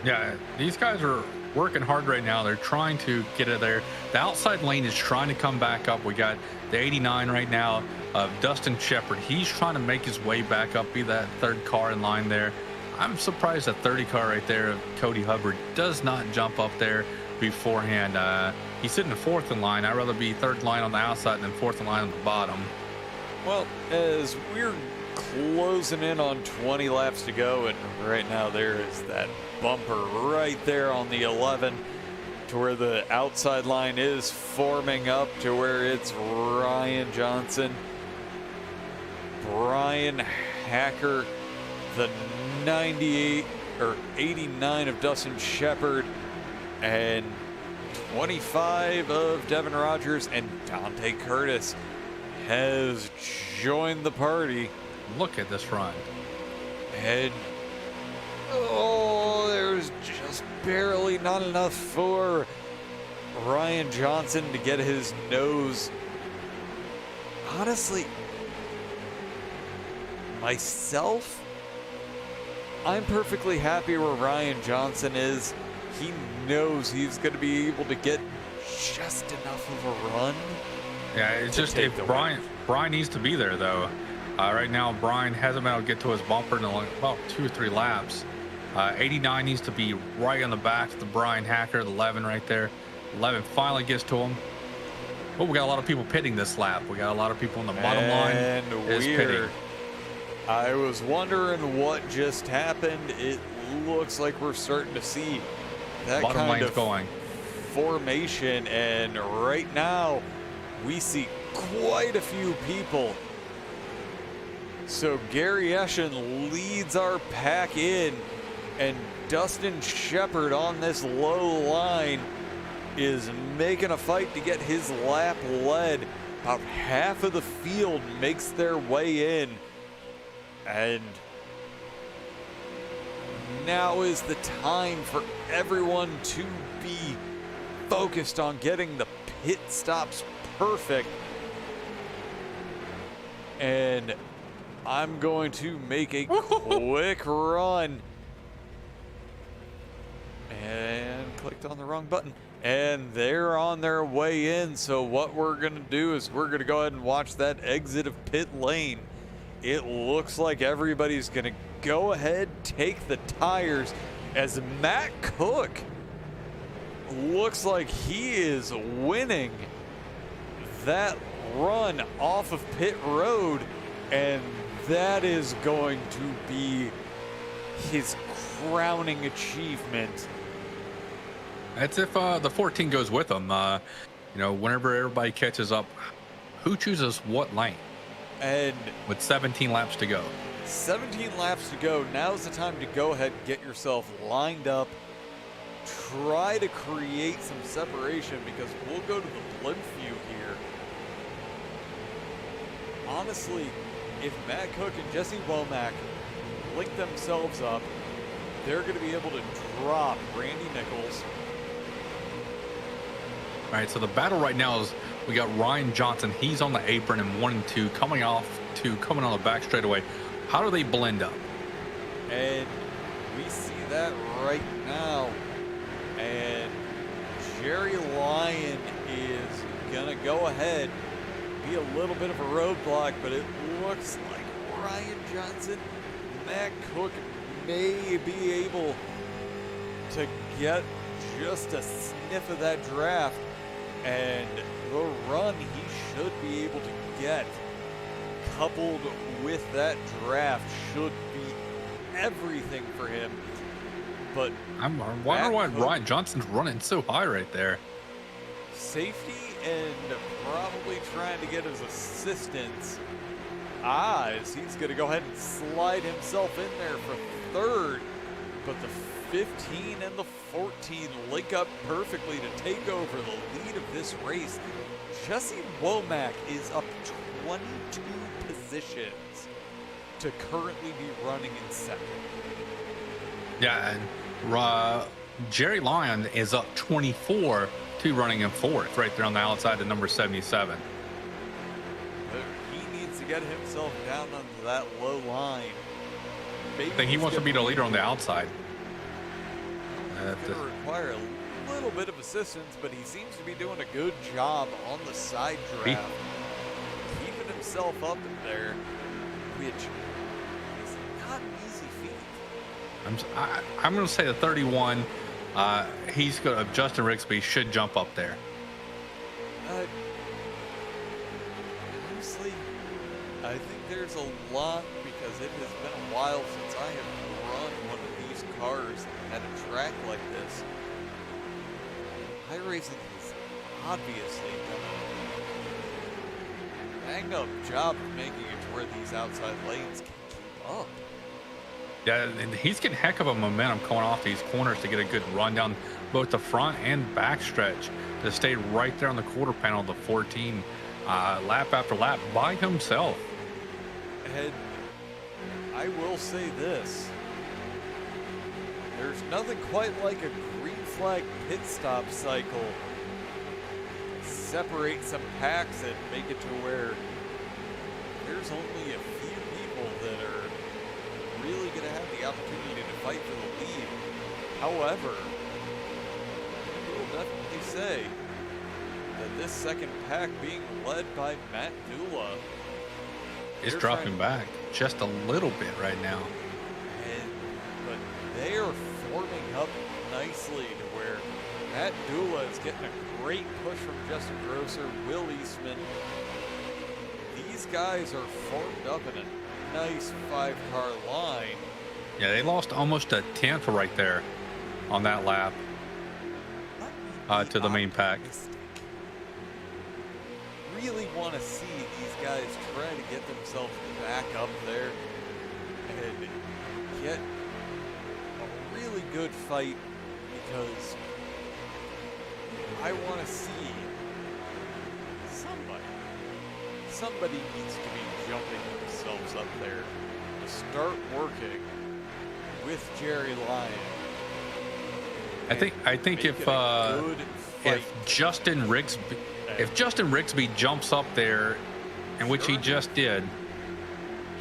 Yeah, these guys are working hard right now. They're trying to get it there. The outside lane is trying to come back up. We got the 89 right now of Dustin Shepard. He's trying to make his way back up, be that third car in line there. I'm surprised that 30 car right there of Cody Hubbard does not jump up there beforehand. He's sitting fourth in line. I'd rather be third line on the outside than fourth in line on the bottom. Well, as we're closing in on 20 laps to go, and right now there is that bumper right there on the 11 to where the outside line is forming up to where it's Ryan Johnson, Bryan Hacker, the 98 or 89 of Dustin Shepard, and 25 of Devin Rogers, and Dante Curtis has joined the party. Look at this run. And oh, there's just barely not enough for Ryan Johnson to get his nose. Honestly, myself, I'm perfectly happy where Ryan Johnson is. He knows he's going to be able to get just enough of a run. Yeah, it's just if Bryan needs to be there though. Right now, Bryan hasn't been able to get to his bumper in about 2 or 3 laps. 89 needs to be right on the back of the Bryan Hacker, the 11 right there. 11 finally gets to him. But we got a lot of people pitting this lap. We got a lot of people on the bottom line is pitting. I was wondering what just happened. It looks like we're starting to see that bottom kind line's of going. formation, and right now we see quite a few people. So Gary Eschen leads our pack in, and Dustin Shepard on this low line is making a fight to get his lap led. About half of the field makes their way in, and now is the time for everyone to be focused on getting the pit stops perfect. And I'm going to make a quick run. And clicked on the wrong button. And they're on their way in. So what we're going to do is we're going to go ahead and watch that exit of pit lane. It looks like everybody's going to go ahead, take the tires, as Matt Cook looks like he is winning that run off of pit road, and that is going to be his crowning achievement. That's if the 14 goes with him. You know, whenever everybody catches up, who chooses what lane? And with 17 laps to go. 17 laps to go. Now's the time to go ahead and get yourself lined up. Try to create some separation, because we'll go to the blimp view here. Honestly, if Matt Cook and Jesse Womack link themselves up, they're going to be able to drop Randy Nichols. All right, so the battle right now is we got Ryan Johnson. He's on the apron in 1 and 2, coming on the back straightaway. How do they blend up? And we see that right now. And Jerry Lyon is going to go ahead, be a little bit of a roadblock, but it looks like Ryan Johnson, Matt Cook may be able to get just a sniff of that draft, and the run he should be able to get coupled with that draft should be everything for him. But I'm wondering why Ryan Johnson's running so high right there. Safety and probably trying to get his assistance. As he's going to go ahead and slide himself in there for third. But the 15 and the 14 link up perfectly to take over the lead of this race. Jesse Womack is up 22 positions to currently be running in second. Yeah, and Jerry Lyon is up 24 to running in fourth, right there on the outside of number 77. He needs to get himself down on that low line. Maybe I think he wants to be the leader on the outside. It's going to require a little bit of assistance, but he seems to be doing a good job on the side draft, keeping himself up in there, which is not an easy feat. I'm going to say the 31. Justin Rixby should jump up there. Honestly, I think there's a lot, because it has been a while since I have run one of these cars at a track like this. iRacing has obviously done a banged up job of making it to where these outside lanes can keep up. Yeah, and he's getting heck of a momentum coming off these corners to get a good run down both the front and back stretch to stay right there on the quarter panel of the 14, lap after lap by himself. And I will say this. There's nothing quite like a green flag pit stop cycle. Separate some packs and make it to where there's only a few people that are really going to have the opportunity to fight for the lead. However, I will definitely say that this second pack being led by Matt Dula is dropping back just a little bit right now. But they are forming up nicely to where Matt Dula is getting a great push from Justin Grosser, Will Eastman. These guys are formed up in a nice 5-car line. Yeah, they lost almost a tenth right there on that lap to the main pack. really want to see these guys try to get themselves back up there and get a really good fight, because I want to see somebody needs to be jumping themselves up there to start working with Jerry Lyon. I think if Justin Rigsby jumps up there, and which he just did,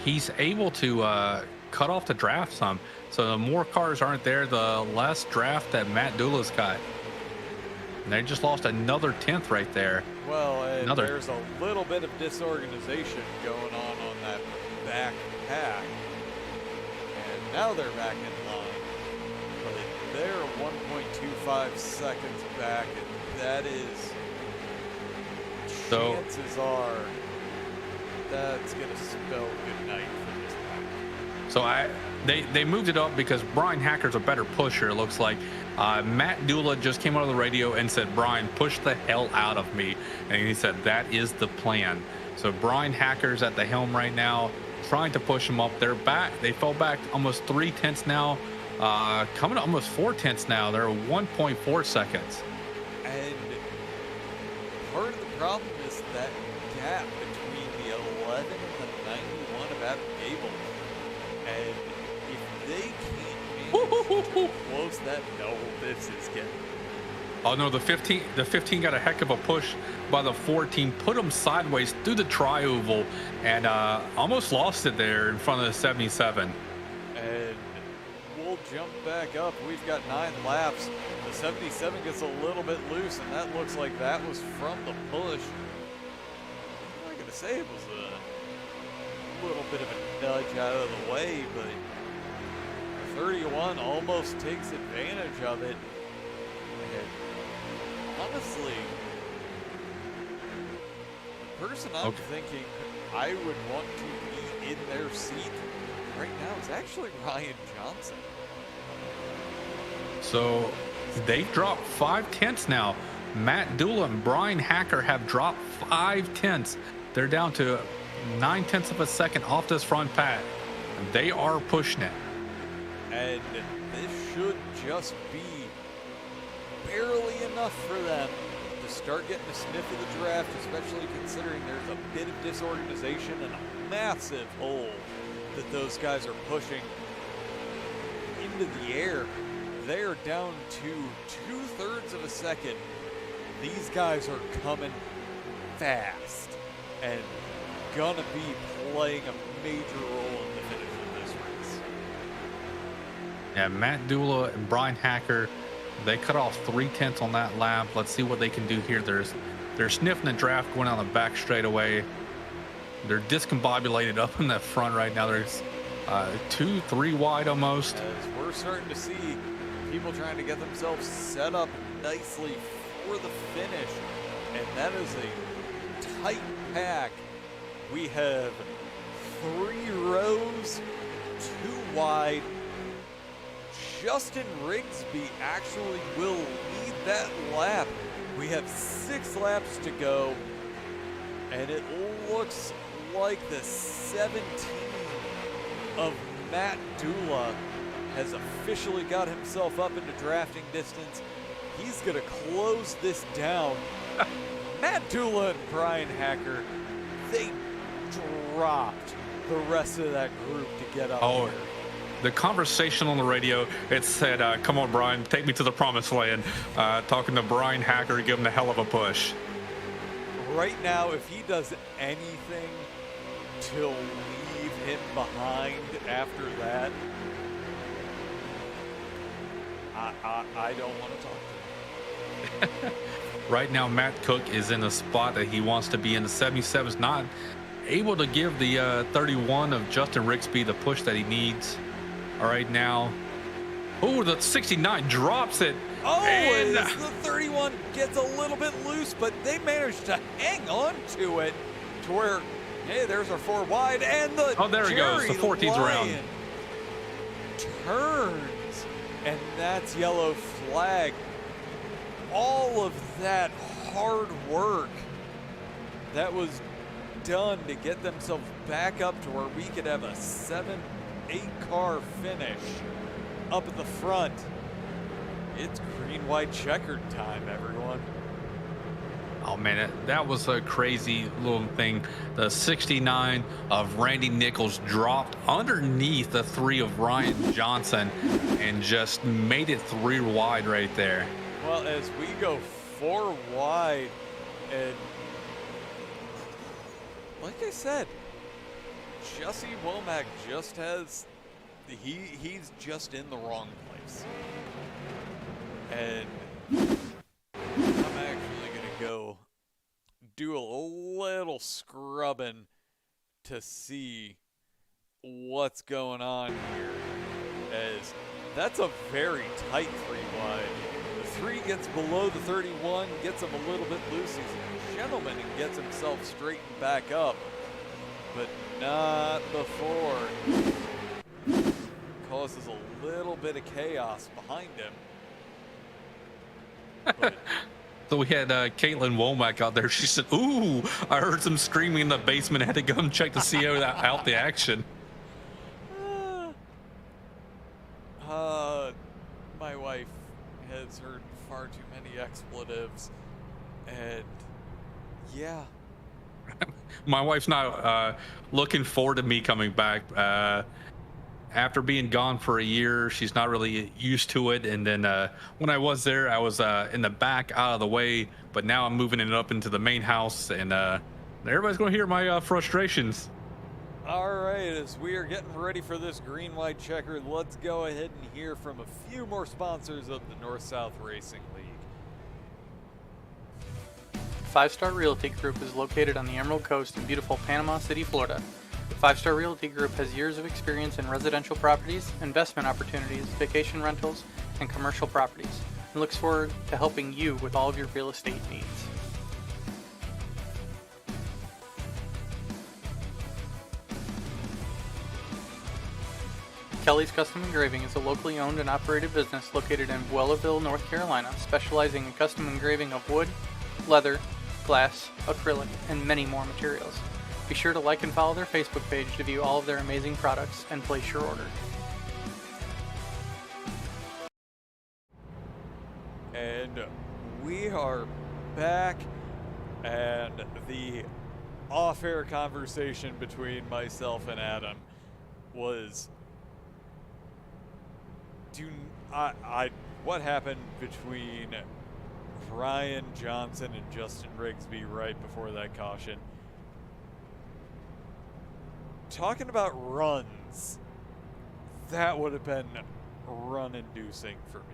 he's able to cut off the draft some. So the more cars aren't there, the less draft that Matt Dula's got. And they just lost another 10th right there. Well, and there's a little bit of disorganization going on that back pack. And now they're back in line. But they're 1.25 seconds back, and that is... So, chances are that's going to spell good night for this pack. So they moved it up because Bryan Hacker's a better pusher, it looks like. Matt Dula just came out of the radio and said, "Bryan, push the hell out of me." And he said, that is the plan. So Bryan Hacker's at the helm right now, trying to push him up. They're back. They fell back almost 3 tenths now, coming to almost 4 tenths now. They're 1.4 seconds. And part of the problem is that gap between the 11 and the 91 of Adam Gable. And if they can't manage to close that, no, this is getting... Oh no, the 15 got a heck of a push by the 14, put him sideways through the tri-oval, and almost lost it there in front of the 77. And we'll jump back up. We've got 9 laps. The 77 gets a little bit loose, and that looks like that was from the push. I'm not going to say it was a little bit of a nudge out of the way, but 31 almost takes advantage of it. And honestly, the person I'm thinking I would want to be in their seat right now is actually Ryan Johnson. So they've dropped 5 tenths now. Matt Dula and Bryan Hacker have dropped 5 tenths. They're down to 9 tenths of a second off this front pack. They are pushing it. And this should just be barely enough for them to start getting a sniff of the draft, especially considering there's a bit of disorganization and a massive hole that those guys are pushing into the air. They're down to 2/3 of a second. These guys are coming fast and gonna be playing a major role in the finish of this race. Yeah, Matt Dula and Bryan Hacker, they cut off 3 tenths on that lap. Let's see what they can do here. They're sniffing the draft going on the back straightaway. They're discombobulated up in that front right now. There's 2-3 wide almost. As we're starting to see people trying to get themselves set up nicely for the finish. And that is a tight pack. We have 3 rows, 2 wide. Justin Rigsby actually will lead that lap. We have 6 laps to go, and it looks like the 17 of Matt Dula has officially got himself up into drafting distance. He's going to close this down. Matt Dula and Bryan Hacker, they dropped the rest of that group to get up here. The conversation on the radio, it said, come on, Bryan, take me to the promised land. Talking to Bryan Hacker, give him a hell of a push. Right now, if he does anything to leave him behind after that, I don't want to talk to him. Right now, Matt Cook is in a spot that he wants to be in. The 77's not able to give the 31 of Justin Rigsby the push that he needs. All right, now. Oh, the 69 drops it. Oh, and the 31 gets a little bit loose, but they managed to hang on to it to where, hey, there's our 4 wide, and the there he goes. The 14's around. Turns, and that's yellow flag. All of that hard work that was done to get themselves back up to where we could have a 7-8 car finish up at the front. It's green, white, checkered time, everyone. Oh man, that was a crazy little thing. The 69 of Randy Nichols dropped underneath the 3 of Ryan Johnson and just made it 3 wide right there. Well, as we go 4 wide, and like I said, Jesse Womack just has, he's just in the wrong place. And I'm actually going to go do a little scrubbing to see what's going on here, as that's a very tight 3 wide. The 3 gets below the 31, gets him a little bit loose. He's a gentleman and gets himself straightened back up, but not before. Causes a little bit of chaos behind him. But So we had Caitlin Womack out there. She said, "Ooh, I heard some screaming in the basement. I had to go and check to see out the action." My wife has heard far too many expletives, and yeah. My wife's not looking forward to me coming back. After being gone for a year, she's not really used to it. And then when I was there, I was in the back, out of the way. But now I'm moving it up into the main house, and everybody's going to hear my frustrations. All right, as we are getting ready for this green, white, checker, let's go ahead and hear from a few more sponsors of the North-South Racing League. 5 Star Realty Group is located on the Emerald Coast in beautiful Panama City, Florida. The 5 Star Realty Group has years of experience in residential properties, investment opportunities, vacation rentals, and commercial properties, and looks forward to helping you with all of your real estate needs. Kelly's Custom Engraving is a locally owned and operated business located in Buellaville, North Carolina, specializing in custom engraving of wood, leather, glass, acrylic, and many more materials. Be sure to like and follow their Facebook page to view all of their amazing products and place your order. And we are back, and the off-air conversation between myself and Adam was, what happened between Ryan Johnson and Justin Rigsby right before that caution. Talking about runs, that would have been run-inducing for me.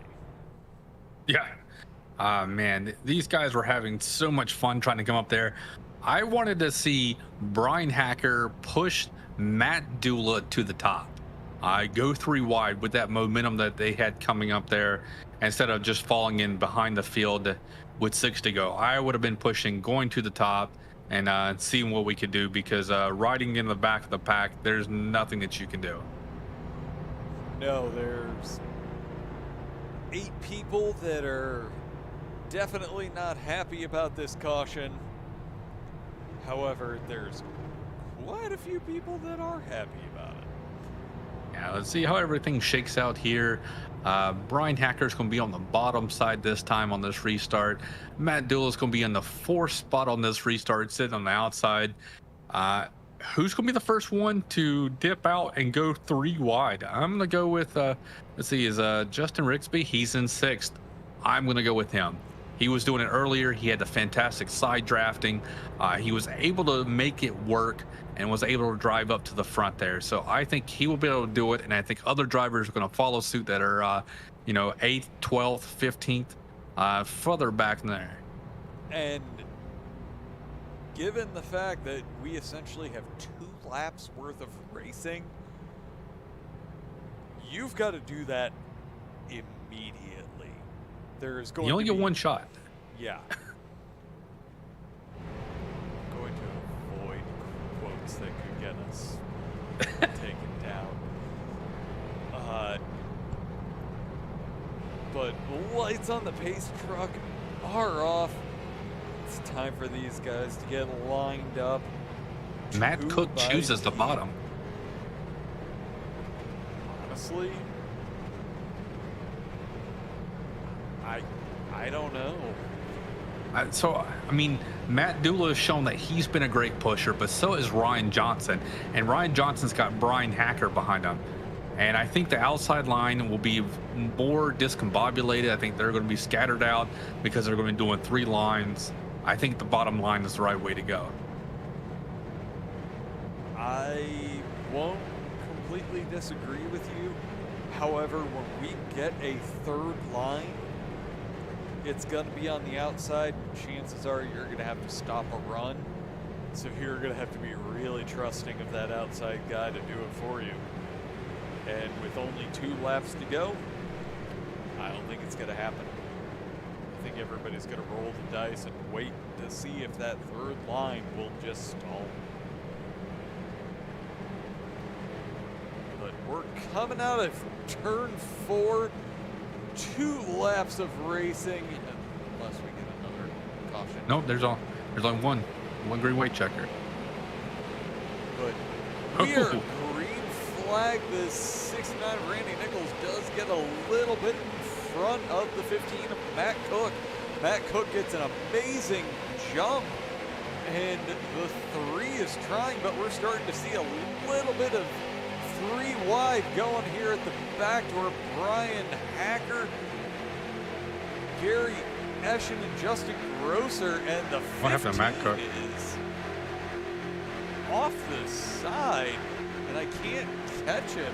Yeah. Man, these guys were having so much fun trying to come up there. I wanted to see Bryan Hacker push Matt Dula to the top. Go 3 wide with that momentum that they had coming up there, instead of just falling in behind the field with 6 to go. I would have been pushing, going to the top, and seeing what we could do, because riding in the back of the pack, there's nothing that you can do. No, there's 8 people that are definitely not happy about this caution. However, there's quite a few people that are happy about it. Yeah, let's see how everything shakes out here. Bryan Hacker's going to be on the bottom side this time on this restart. Matt Dula's going to be in the 4th spot on this restart, sitting on the outside. Who's going to be the first one to dip out and go 3 wide? I'm going to go with, let's see, is Justin Rigsby? He's in 6th. I'm going to go with him. He was doing it earlier. He had the fantastic side drafting. He was able to make it work and was able to drive up to the front there. So I think he will be able to do it, and I think other drivers are going to follow suit that are, 8th, 12th, 15th, further back there. And given the fact that we essentially have 2 laps worth of racing, you've got to do that immediately. There's going You only to get be, 1 shot. Yeah. I'm going to avoid quotes that could get us taken down. But lights on the pace truck are off. It's time for these guys to get lined up. Matt Cook by chooses the team. bottom. Honestly, I don't know. I mean, Matt Dula has shown that he's been a great pusher, but so is Ryan Johnson. And Ryan Johnson's got Bryan Hacker behind him. And I think the outside line will be more discombobulated. I think they're going to be scattered out because they're going to be doing 3 lines. I think the bottom line is the right way to go. I won't completely disagree with you. However, when we get a third line, it's going to be on the outside. Chances are you're going to have to stop a run. So you're going to have to be really trusting of that outside guy to do it for you. And with only 2 laps to go, I don't think it's going to happen. I think everybody's going to roll the dice and wait to see if that third line will just stall. But we're coming out of turn 4. 2 laps of racing, unless we get another caution. Nope, there's only one green white checker. But we are green flag. The 69 of Randy Nichols does get a little bit in front of the 15 of Matt Cook. Matt Cook gets an amazing jump, and the 3 is trying, but we're starting to see a little bit of 3 wide going here at the back door. Bryan Hacker, Gary Eschen, and Justin Grosser, and the 15 What happened to Matt Cook? is off the side, and I can't catch him.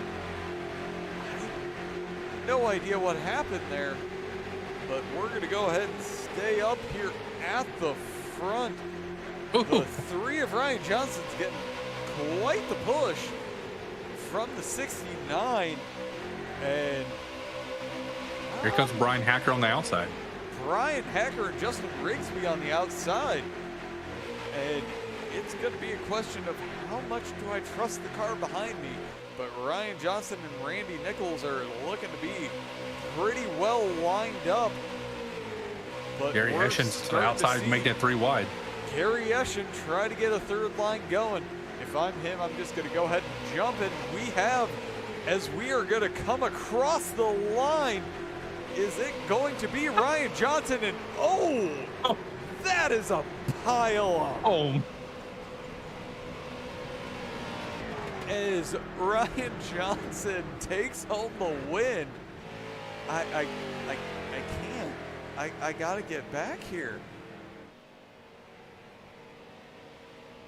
I have no idea what happened there, but we're going to go ahead and stay up here at the front. The 3 of Ryan Johnson's getting quite the push from the 69, and Here comes Bryan Hacker on the outside. Bryan Hacker and Justin Rigsby on the outside, and it's going to be a question of how much do I trust the car behind me. But Ryan Johnson and Randy Nichols are looking to be pretty well lined up. But Gary we're Eschen's to the starting to outside see making it 3 wide. Gary Eschen try to get a third line going. If I'm him, I'm just going to go ahead and jump in. We have, as we are going to come across the line, is it going to be Ryan Johnson? And oh, that is a pile up. Oh, As Ryan Johnson takes home the win, I can't. I gotta get back here.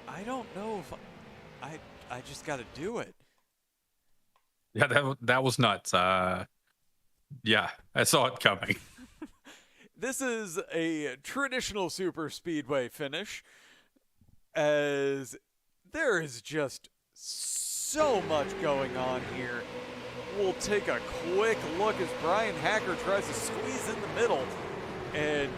I don't know if I just gotta do it. yeah, that was nuts. Yeah, I saw it coming. This is a traditional super speedway finish, as there is just so much going on here. We'll take a quick look as Bryan Hacker tries to squeeze in the middle, and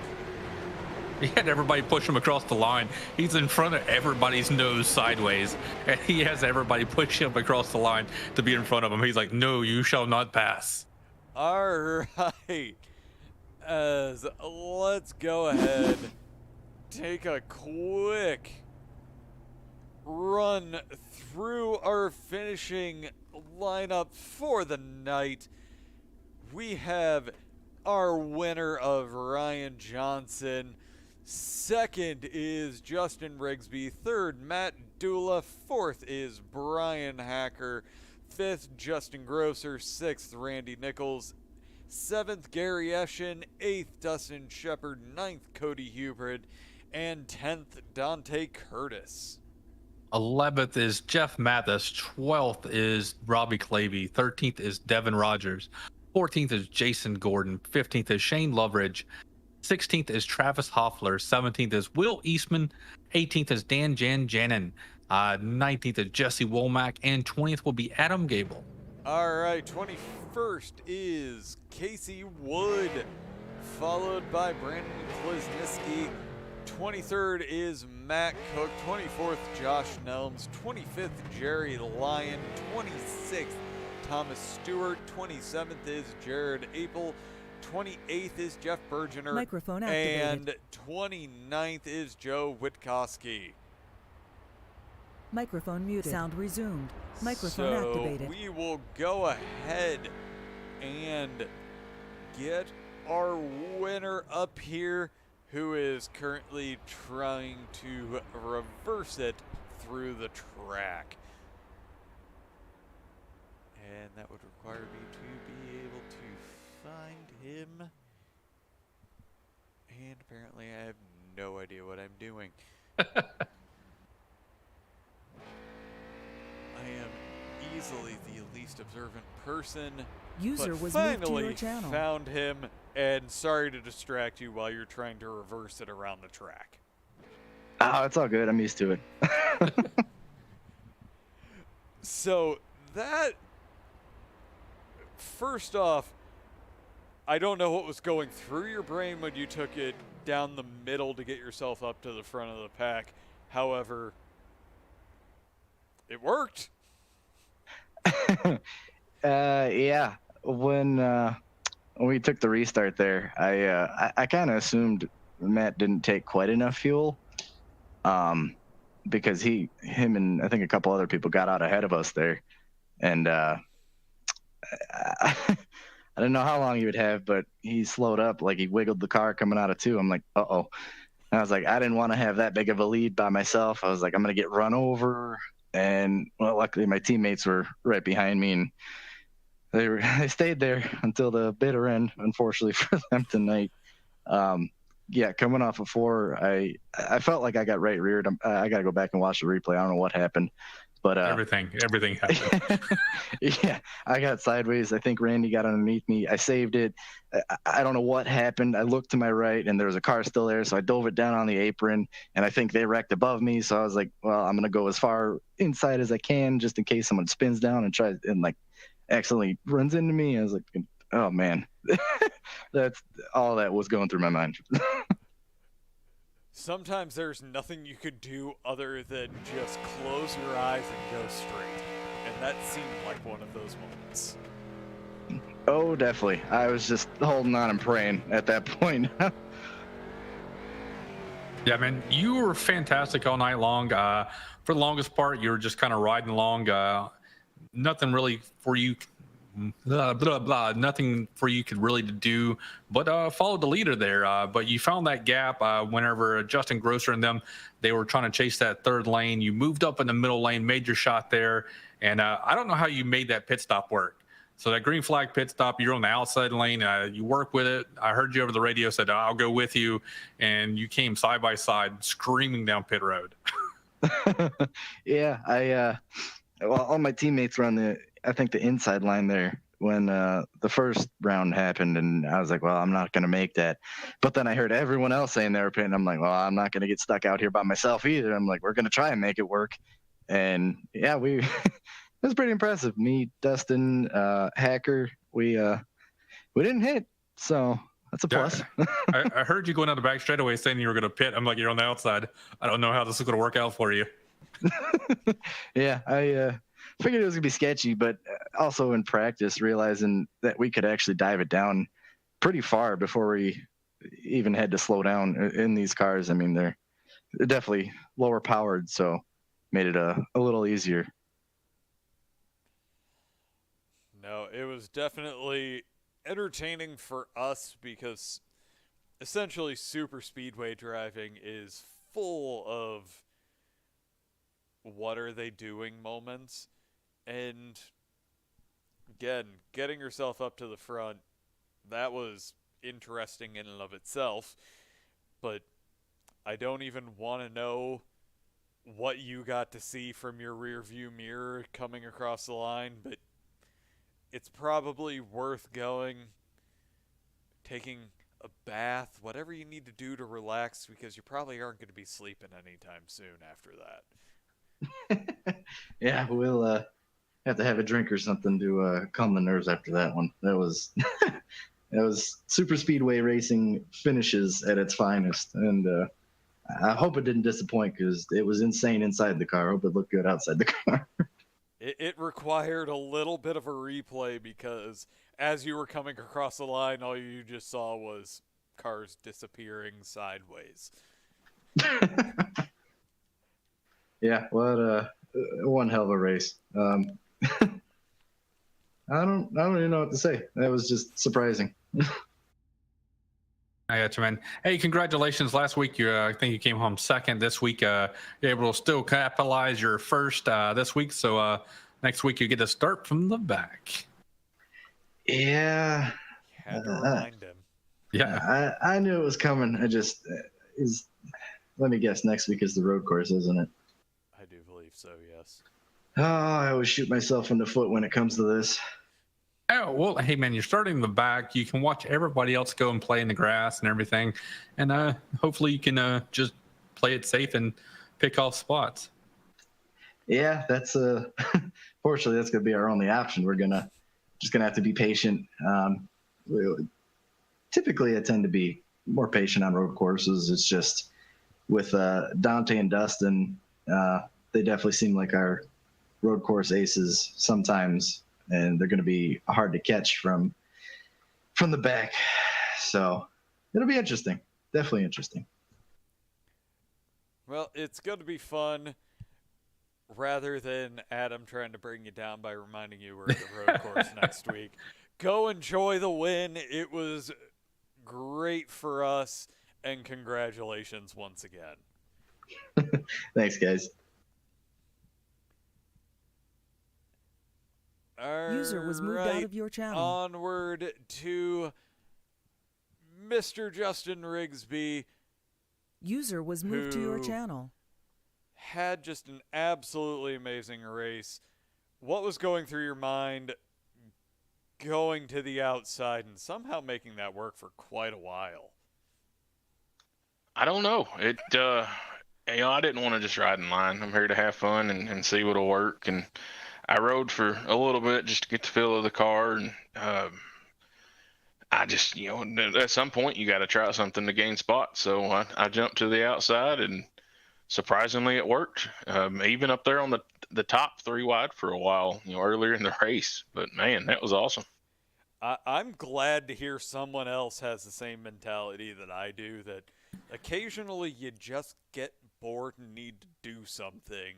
He had everybody push him across the line. He's in front of everybody's nose sideways, and he has everybody push him across the line to be in front of him. He's like, "No, you shall not pass." all right, as let's go ahead, take a quick run through our finishing lineup for the night. We have our winner of Ryan Johnson. Second is Justin Rigsby. Third, Matt Dula. Fourth is Bryan Hacker. Fifth, Justin Grosser. Sixth, Randy Nichols. Seventh, Gary Eschen. Eighth, Dustin Shepard. Ninth, Cody Hubert. And 10th, Dante Curtis. 11th is Jeff Mathis. 12th is Robbie Clavey. 13th is Devin Rogers. 14th is Jason Gordon. 15th is Shane Loveridge. 16th is Travis Hoffler. 17th is Will Eastman. 18th is Dan Janin. 19th is Jesse Womack. And 20th will be Adam Gable. All right, 21st is Casey Wood, followed by Brandon Klizniski. 23rd is Matt Cook. 24th, Josh Nelms. 25th, Jerry Lyon. 26th, Thomas Stewart. 27th is Jared Apel. 28th is Jeff Bergener. Microphone activated. And 29th is Joe Witkowski. Microphone muted. Sound resumed. Microphone activated. We will go ahead and get our winner up here, who is currently trying to reverse it through the track. And that would require me to be able to find him. And apparently I have no idea what I'm doing. I am easily the least observant person. User but was finally moved to your channel. Found him, and sorry to distract you while you're trying to reverse it around the track. Oh, it's all good. I'm used to it. So that, first off, I don't know what was going through your brain when you took it down the middle to get yourself up to the front of the pack. However, it worked. Yeah. When we took the restart there, I kind of assumed Matt didn't take quite enough fuel, because him and I think a couple other people got out ahead of us there, and I didn't know how long he would have, but he slowed up, like he wiggled the car coming out of two. I'm like, uh-oh. And I was like, I didn't want to have that big of a lead by myself. I was like, I'm going to get run over. And well, luckily my teammates were right behind me, and they stayed there until the bitter end, unfortunately for them tonight. Yeah, coming off of 4, I felt like I got right reared. I got to go back and watch the replay. I don't know what happened, but everything happened. Yeah, I got sideways. I think Randy got underneath me. I saved it. I don't know what happened. I looked to my right, and there was a car still there, so I dove it down on the apron, and I think they wrecked above me. So I was like, well, I'm gonna go as far inside as I can, just in case someone spins down and tries and like accidentally runs into me. I was like, oh man, that's all that was going through my mind. Sometimes there's nothing you could do other than just close your eyes and go straight. And that seemed like one of those moments. Oh, definitely. I was just holding on and praying at that point. Yeah, man, you were fantastic all night long. For the longest part, you were just kind of riding along. Nothing really for you. Nothing for you could really do but follow the leader there. But you found that gap whenever Justin Grosser and them, they were trying to chase that third lane. You moved up in the middle lane, made your shot there. And I don't know how you made that pit stop work. So that green flag pit stop, you're on the outside lane. You work with it. I heard you over the radio, said, I'll go with you. And you came side by side screaming down pit road. Yeah, well, all my teammates were on the inside line there when the first round happened, and I was like, well, I'm not going to make that. But then I heard everyone else saying they were pitting. I'm like, well, I'm not going to get stuck out here by myself either. I'm like, we're going to try and make it work. And yeah, it was pretty impressive. Me, Dustin, Hacker, we didn't hit, so that's a plus. I heard you going down the back straightaway saying you were going to pit. I'm like, you're on the outside. I don't know how this is going to work out for you. Yeah, I figured it was gonna be sketchy, but also in practice, realizing that we could actually dive it down pretty far before we even had to slow down in these cars. I mean, they're definitely lower powered, so made it a little easier. No, it was definitely entertaining for us because essentially super speedway driving is full of what are they doing moments. And again, getting yourself up to the front, that was interesting in and of itself. But I don't even want to know what you got to see from your rear view mirror coming across the line, but it's probably worth going, taking a bath, whatever you need to do to relax, because you probably aren't going to be sleeping anytime soon after that. Yeah, we'll have to have a drink or something to calm the nerves after that one. That was that was super speedway racing finishes at its finest, and I hope it didn't disappoint because it was insane inside the car. I hope it looked good outside the car. It required a little bit of a replay because as you were coming across the line, all you just saw was cars disappearing sideways. Yeah, what one hell of a race. I don't even know what to say. That was just surprising. I got you, man. Hey, congratulations! Last week, I think you came home second. This week, you're able to still capitalize your first this week. So next week, you get to start from the back. Yeah. Had to remind him. Yeah, I knew it was coming. I just let me guess. Next week is the road course, isn't it? I do believe so. Yes. Oh, I always shoot myself in the foot when it comes to this. Oh, well, hey, man, you're starting in the back. You can watch everybody else go and play in the grass and everything. And hopefully you can just play it safe and pick off spots. Yeah, that's fortunately, that's going to be our only option. We're just going to have to be patient. Typically, I tend to be more patient on road courses. It's just with Dante and Dustin, they definitely seem like our road course aces sometimes. And they're going to be hard to catch from the back. So it'll be interesting. Definitely interesting. Well, it's going to be fun rather than Adam trying to bring you down by reminding you we're at the road course next week. Go enjoy the win. It was great for us, and congratulations once again. Thanks, guys. User was moved out of your channel. Onward to Mr. Justin Rigsby. User was moved to your channel. Had just an absolutely amazing race. What was going through your mind going to the outside and somehow making that work for quite a while? I don't know. I didn't want to just ride in line. I'm here to have fun and see what'll work. And I rode for a little bit just to get the feel of the car. And I just, at some point you got to try something to gain spots. So I jumped to the outside, and surprisingly it worked. Even up there on the top 3 wide for a while, earlier in the race. But man, that was awesome. I'm glad to hear someone else has the same mentality that I do, that occasionally you just get bored and need to do something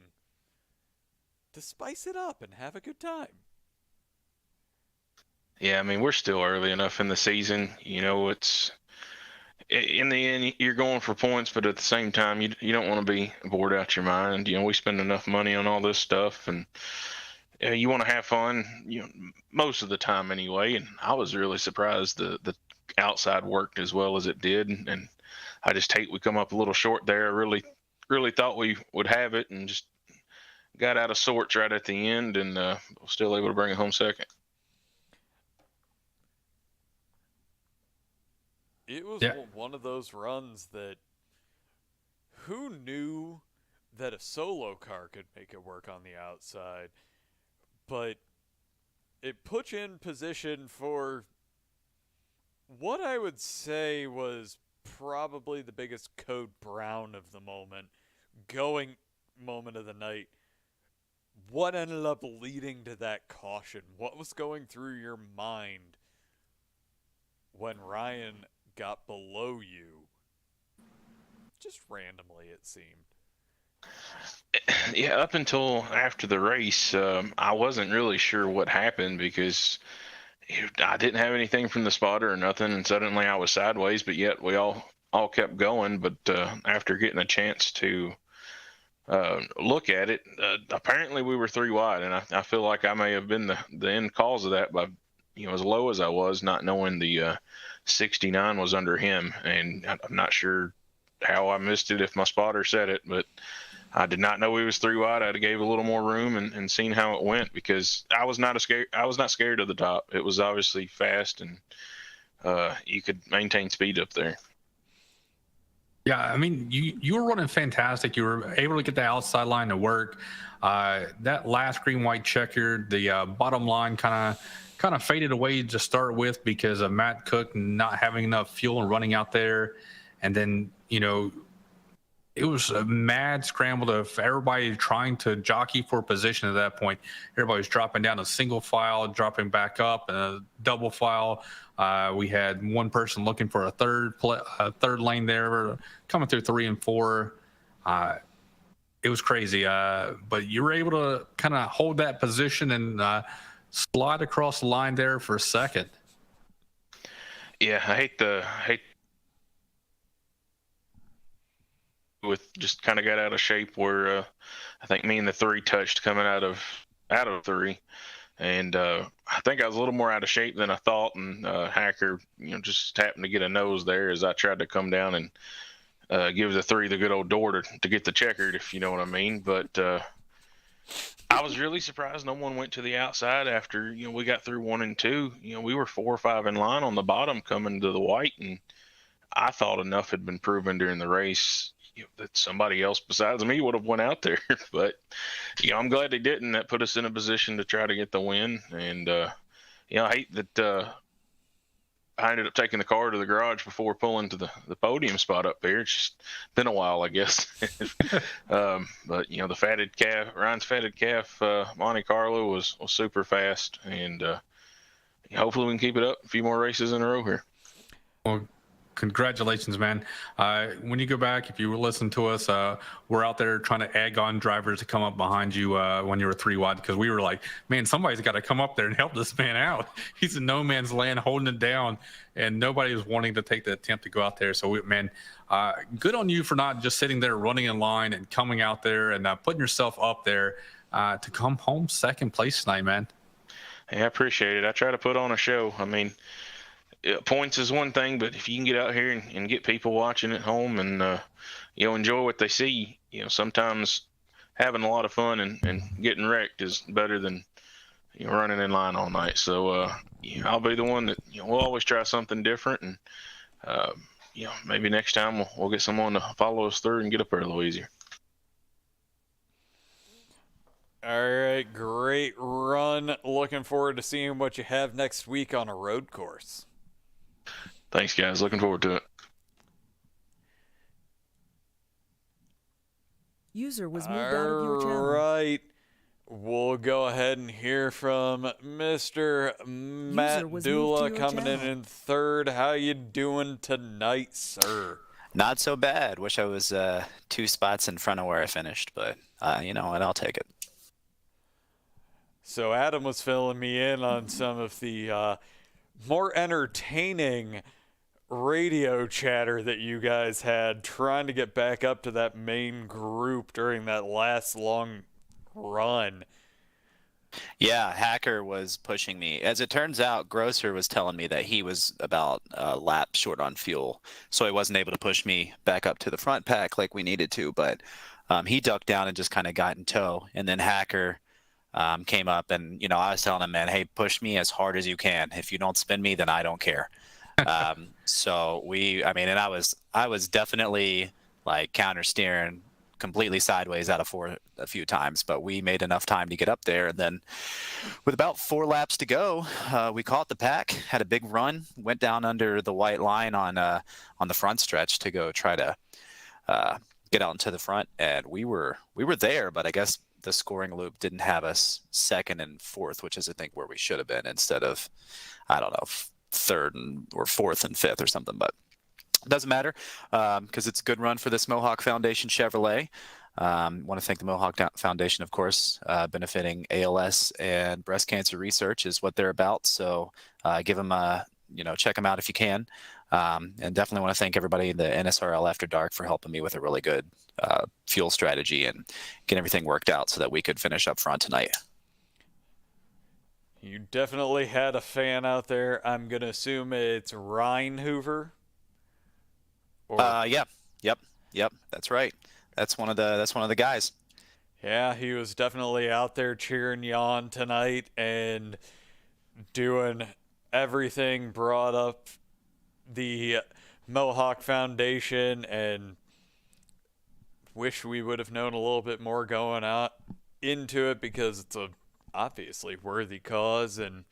to spice it up and have a good time. Yeah, I mean, we're still early enough in the season. It's in the end, you're going for points, but at the same time, you don't want to be bored out your mind. We spend enough money on all this stuff, and you want to have fun, most of the time anyway. And I was really surprised the outside worked as well as it did, and I just hate we come up a little short there. I really thought we would have it, and just got out of sorts right at the end, and still able to bring it home second. It was one of those runs that who knew that a solo car could make it work on the outside, but it put you in position for what I would say was probably the biggest code brown of the moment of the night. What ended up leading to that caution? What was going through your mind when Ryan got below you? Just randomly, it seemed. Yeah, up until after the race, I wasn't really sure what happened because I didn't have anything from the spotter or nothing, and suddenly I was sideways, but yet we all kept going. But after getting a chance to look at it, apparently we were 3 wide, and I feel like I may have been the end cause of that by as low as I was, not knowing the 69 was under him, and I'm not sure how I missed it if my spotter said it, but I did not know he was 3 wide. I gave a little more room and seen how it went, because I was not scared of the top. It was obviously fast, and you could maintain speed up there. Yeah, I mean, you were running fantastic. You were able to get the outside line to work. That last green white checker, the bottom line kind of faded away to start with because of Matt Cook not having enough fuel and running out there, and then it was a mad scramble of everybody trying to jockey for position at that point. Everybody was dropping down a single file, dropping back up, and a double file. We had one person looking for a third lane there, coming through 3 and 4. It was crazy, but you were able to kind of hold that position and slide across the line there for a second. Yeah, I hate with just kind of got out of shape where I think me and the 3 touched coming out of 3, and I think I was a little more out of shape than I thought, and Hacker, just happened to get a nose there as I tried to come down and give the 3 the good old door to get the checkered, if you know what I mean. But I was really surprised no one went to the outside after we got through 1 and 2. We were 4 or 5 in line on the bottom coming to the white, and I thought enough had been proven during the race that somebody else besides me would have went out there. But I'm glad they didn't. That put us in a position to try to get the win. And I hate that I ended up taking the car to the garage before pulling to the podium spot up there. It's just been a while, I guess. But the fatted calf, Ryan's fatted calf, Monte Carlo was super fast, and hopefully we can keep it up a few more races in a row here. Well, congratulations, man. When you go back, if you were listening to us, we're out there trying to egg on drivers to come up behind you when you were 3 wide, because we were like, man, somebody's got to come up there and help this man out. He's in no man's land holding it down, and nobody was wanting to take the attempt to go out there. So, good on you for not just sitting there running in line and coming out there and putting yourself up there to come home second place tonight, man. Hey, I appreciate it. I try to put on a show. I mean, points is one thing, but if you can get out here and get people watching at home and enjoy what they see, sometimes having a lot of fun and getting wrecked is better than running in line all night. So I'll be the one that we'll always try something different, and maybe next time we'll get someone to follow us through and get up there a little easier. All right, great run. Looking forward to seeing what you have next week on a road course. Thanks, guys. Looking forward to it. User was moved out of your channel. All right. We'll go ahead and hear from Mr. Matt Dula coming in third. How you doing tonight, sir? Not so bad. Wish I was 2 spots in front of where I finished, but and I'll take it. So Adam was filling me in on some of the more entertaining radio chatter that you guys had trying to get back up to that main group during that last long run. Yeah, Hacker was pushing me. As it turns out, Grosser was telling me that he was about a lap short on fuel, so he wasn't able to push me back up to the front pack like we needed to, but he ducked down and just kind of got in tow. And then Hacker came up, and I was telling him, man, hey, push me as hard as you can. If you don't spin me, then I don't care. So I was definitely like counter steering completely sideways out of 4 a few times, but we made enough time to get up there. And then with about 4 laps to go, we caught the pack, had a big run, went down under the white line on the front stretch to go try to get out into the front. And we were there, but I guess the scoring loop didn't have us 2nd and 4th, which is I think where we should have been, instead of, I don't know, 3rd or 4th and 5th or something. But it doesn't matter because it's a good run for this Mohawk Foundation Chevrolet. Want to thank the Mohawk Foundation, of course, benefiting ALS and breast cancer research is what they're about. So give them check them out if you can. And definitely want to thank everybody in the NSRL After Dark for helping me with a really good fuel strategy and get everything worked out so that we could finish up front tonight. You definitely had a fan out there. I'm going to assume it's Ryan Hoover. Yep. That's right. That's one of the guys. Yeah, he was definitely out there cheering you on tonight and doing everything, brought up the Mohawk Foundation, and wish we would have known a little bit more going out into it because it's a obviously worthy cause, and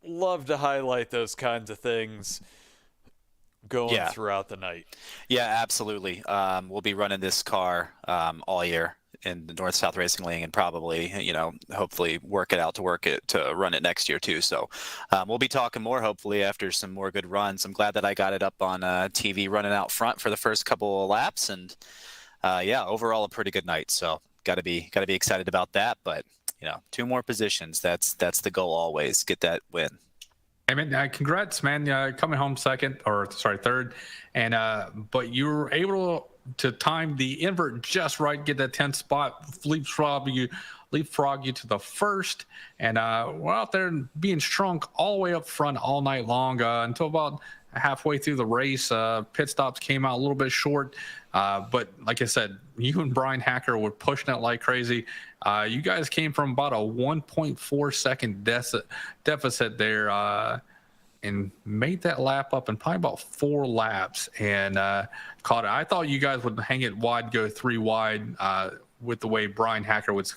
love to highlight those kinds of things going throughout the night. Yeah, absolutely. We'll be running this car all year in the North-South Racing League, and probably, hopefully work it to run it next year too. So we'll be talking more hopefully after some more good runs. I'm glad that I got it up on TV running out front for the first couple of laps, and overall a pretty good night. So gotta be excited about that. But 2 more positions. That's the goal always. Get that win. I mean, congrats, man! Coming home third, and but you were able to time the invert just right, get that 10th spot, leapfrog you to the first, and we're out there being strong all the way up front all night long until about halfway through the race. Pit stops came out a little bit short, but like I said, you and Bryan Hacker were pushing it like crazy. You guys came from about a 1.4 second deficit there, and made that lap up in probably about 4 laps, and caught it. I thought you guys would hang it wide, go 3 wide, with the way Bryan Hacker was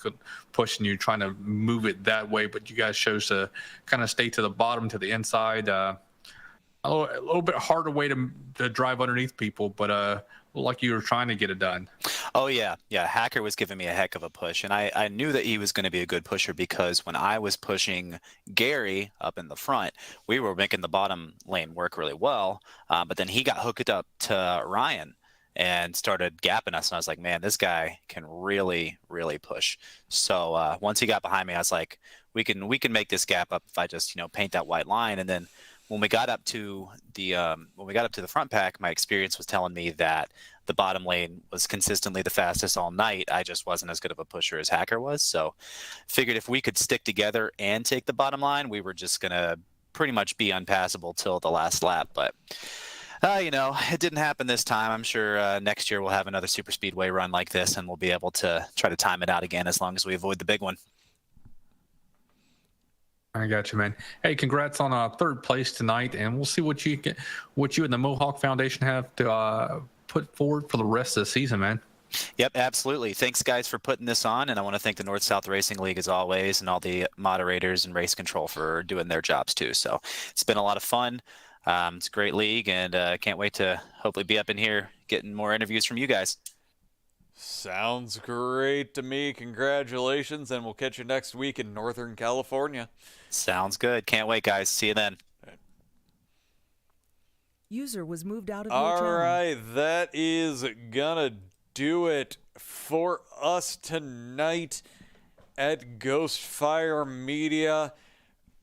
pushing you, trying to move it that way, but you guys chose to kind of stay to the bottom, to the inside. A little bit harder way to drive underneath people, but like you were trying to get it done. Oh yeah. Hacker was giving me a heck of a push, and I knew that he was going to be a good pusher, because when I was pushing Gary up in the front, we were making the bottom lane work really well, but then he got hooked up to Ryan and started gapping us, and I was like, man, this guy can really, really push. So once he got behind me, I was like, we can make this gap up if I just paint that white line. And then when we got up to the front pack, my experience was telling me that the bottom lane was consistently the fastest all night. I just wasn't as good of a pusher as Hacker was. So figured if we could stick together and take the bottom line, we were just going to pretty much be unpassable till the last lap. But it didn't happen this time. I'm sure next year we'll have another super speedway run like this, and we'll be able to try to time it out again, as long as we avoid the big one. I got you, man. Hey, congrats on 3rd place tonight, and we'll see what you and the Mohawk Foundation have to put forward for the rest of the season, man. Yep, absolutely. Thanks, guys, for putting this on, and I want to thank the North-South Racing League as always, and all the moderators and race control for doing their jobs too. So it's been a lot of fun. It's a great league, and can't wait to hopefully be up in here getting more interviews from you guys. Sounds great to me. Congratulations, and we'll catch you next week in Northern California. Sounds good. Can't wait, guys. See you then. User was moved out of your All channel. right, that is gonna do it for us tonight at Ghostfire Media.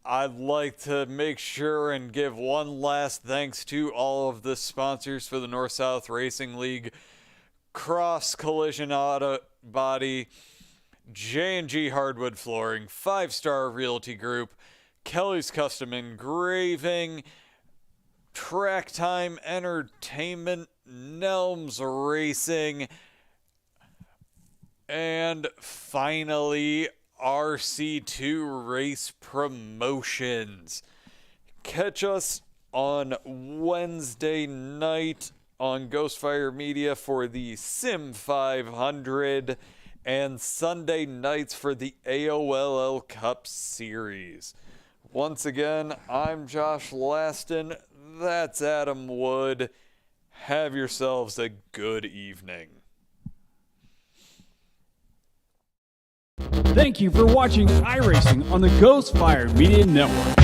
I'd like to make sure and give one last thanks to all of the sponsors for the North-South Racing League: Cross Collision Body, J&G Hardwood Flooring, 5 Star Realty Group, Kelly's Custom Engraving, Track Time Entertainment, Nelms Racing, and finally RC2 Race Promotions. Catch us on Wednesday night on Ghostfire Media for the Sim 500, and Sunday nights for the AOLL Cup Series. Once again, I'm Josh Laston. That's Adam Wood. Have yourselves a good evening. Thank you for watching iRacing on the Ghostfire Media Network.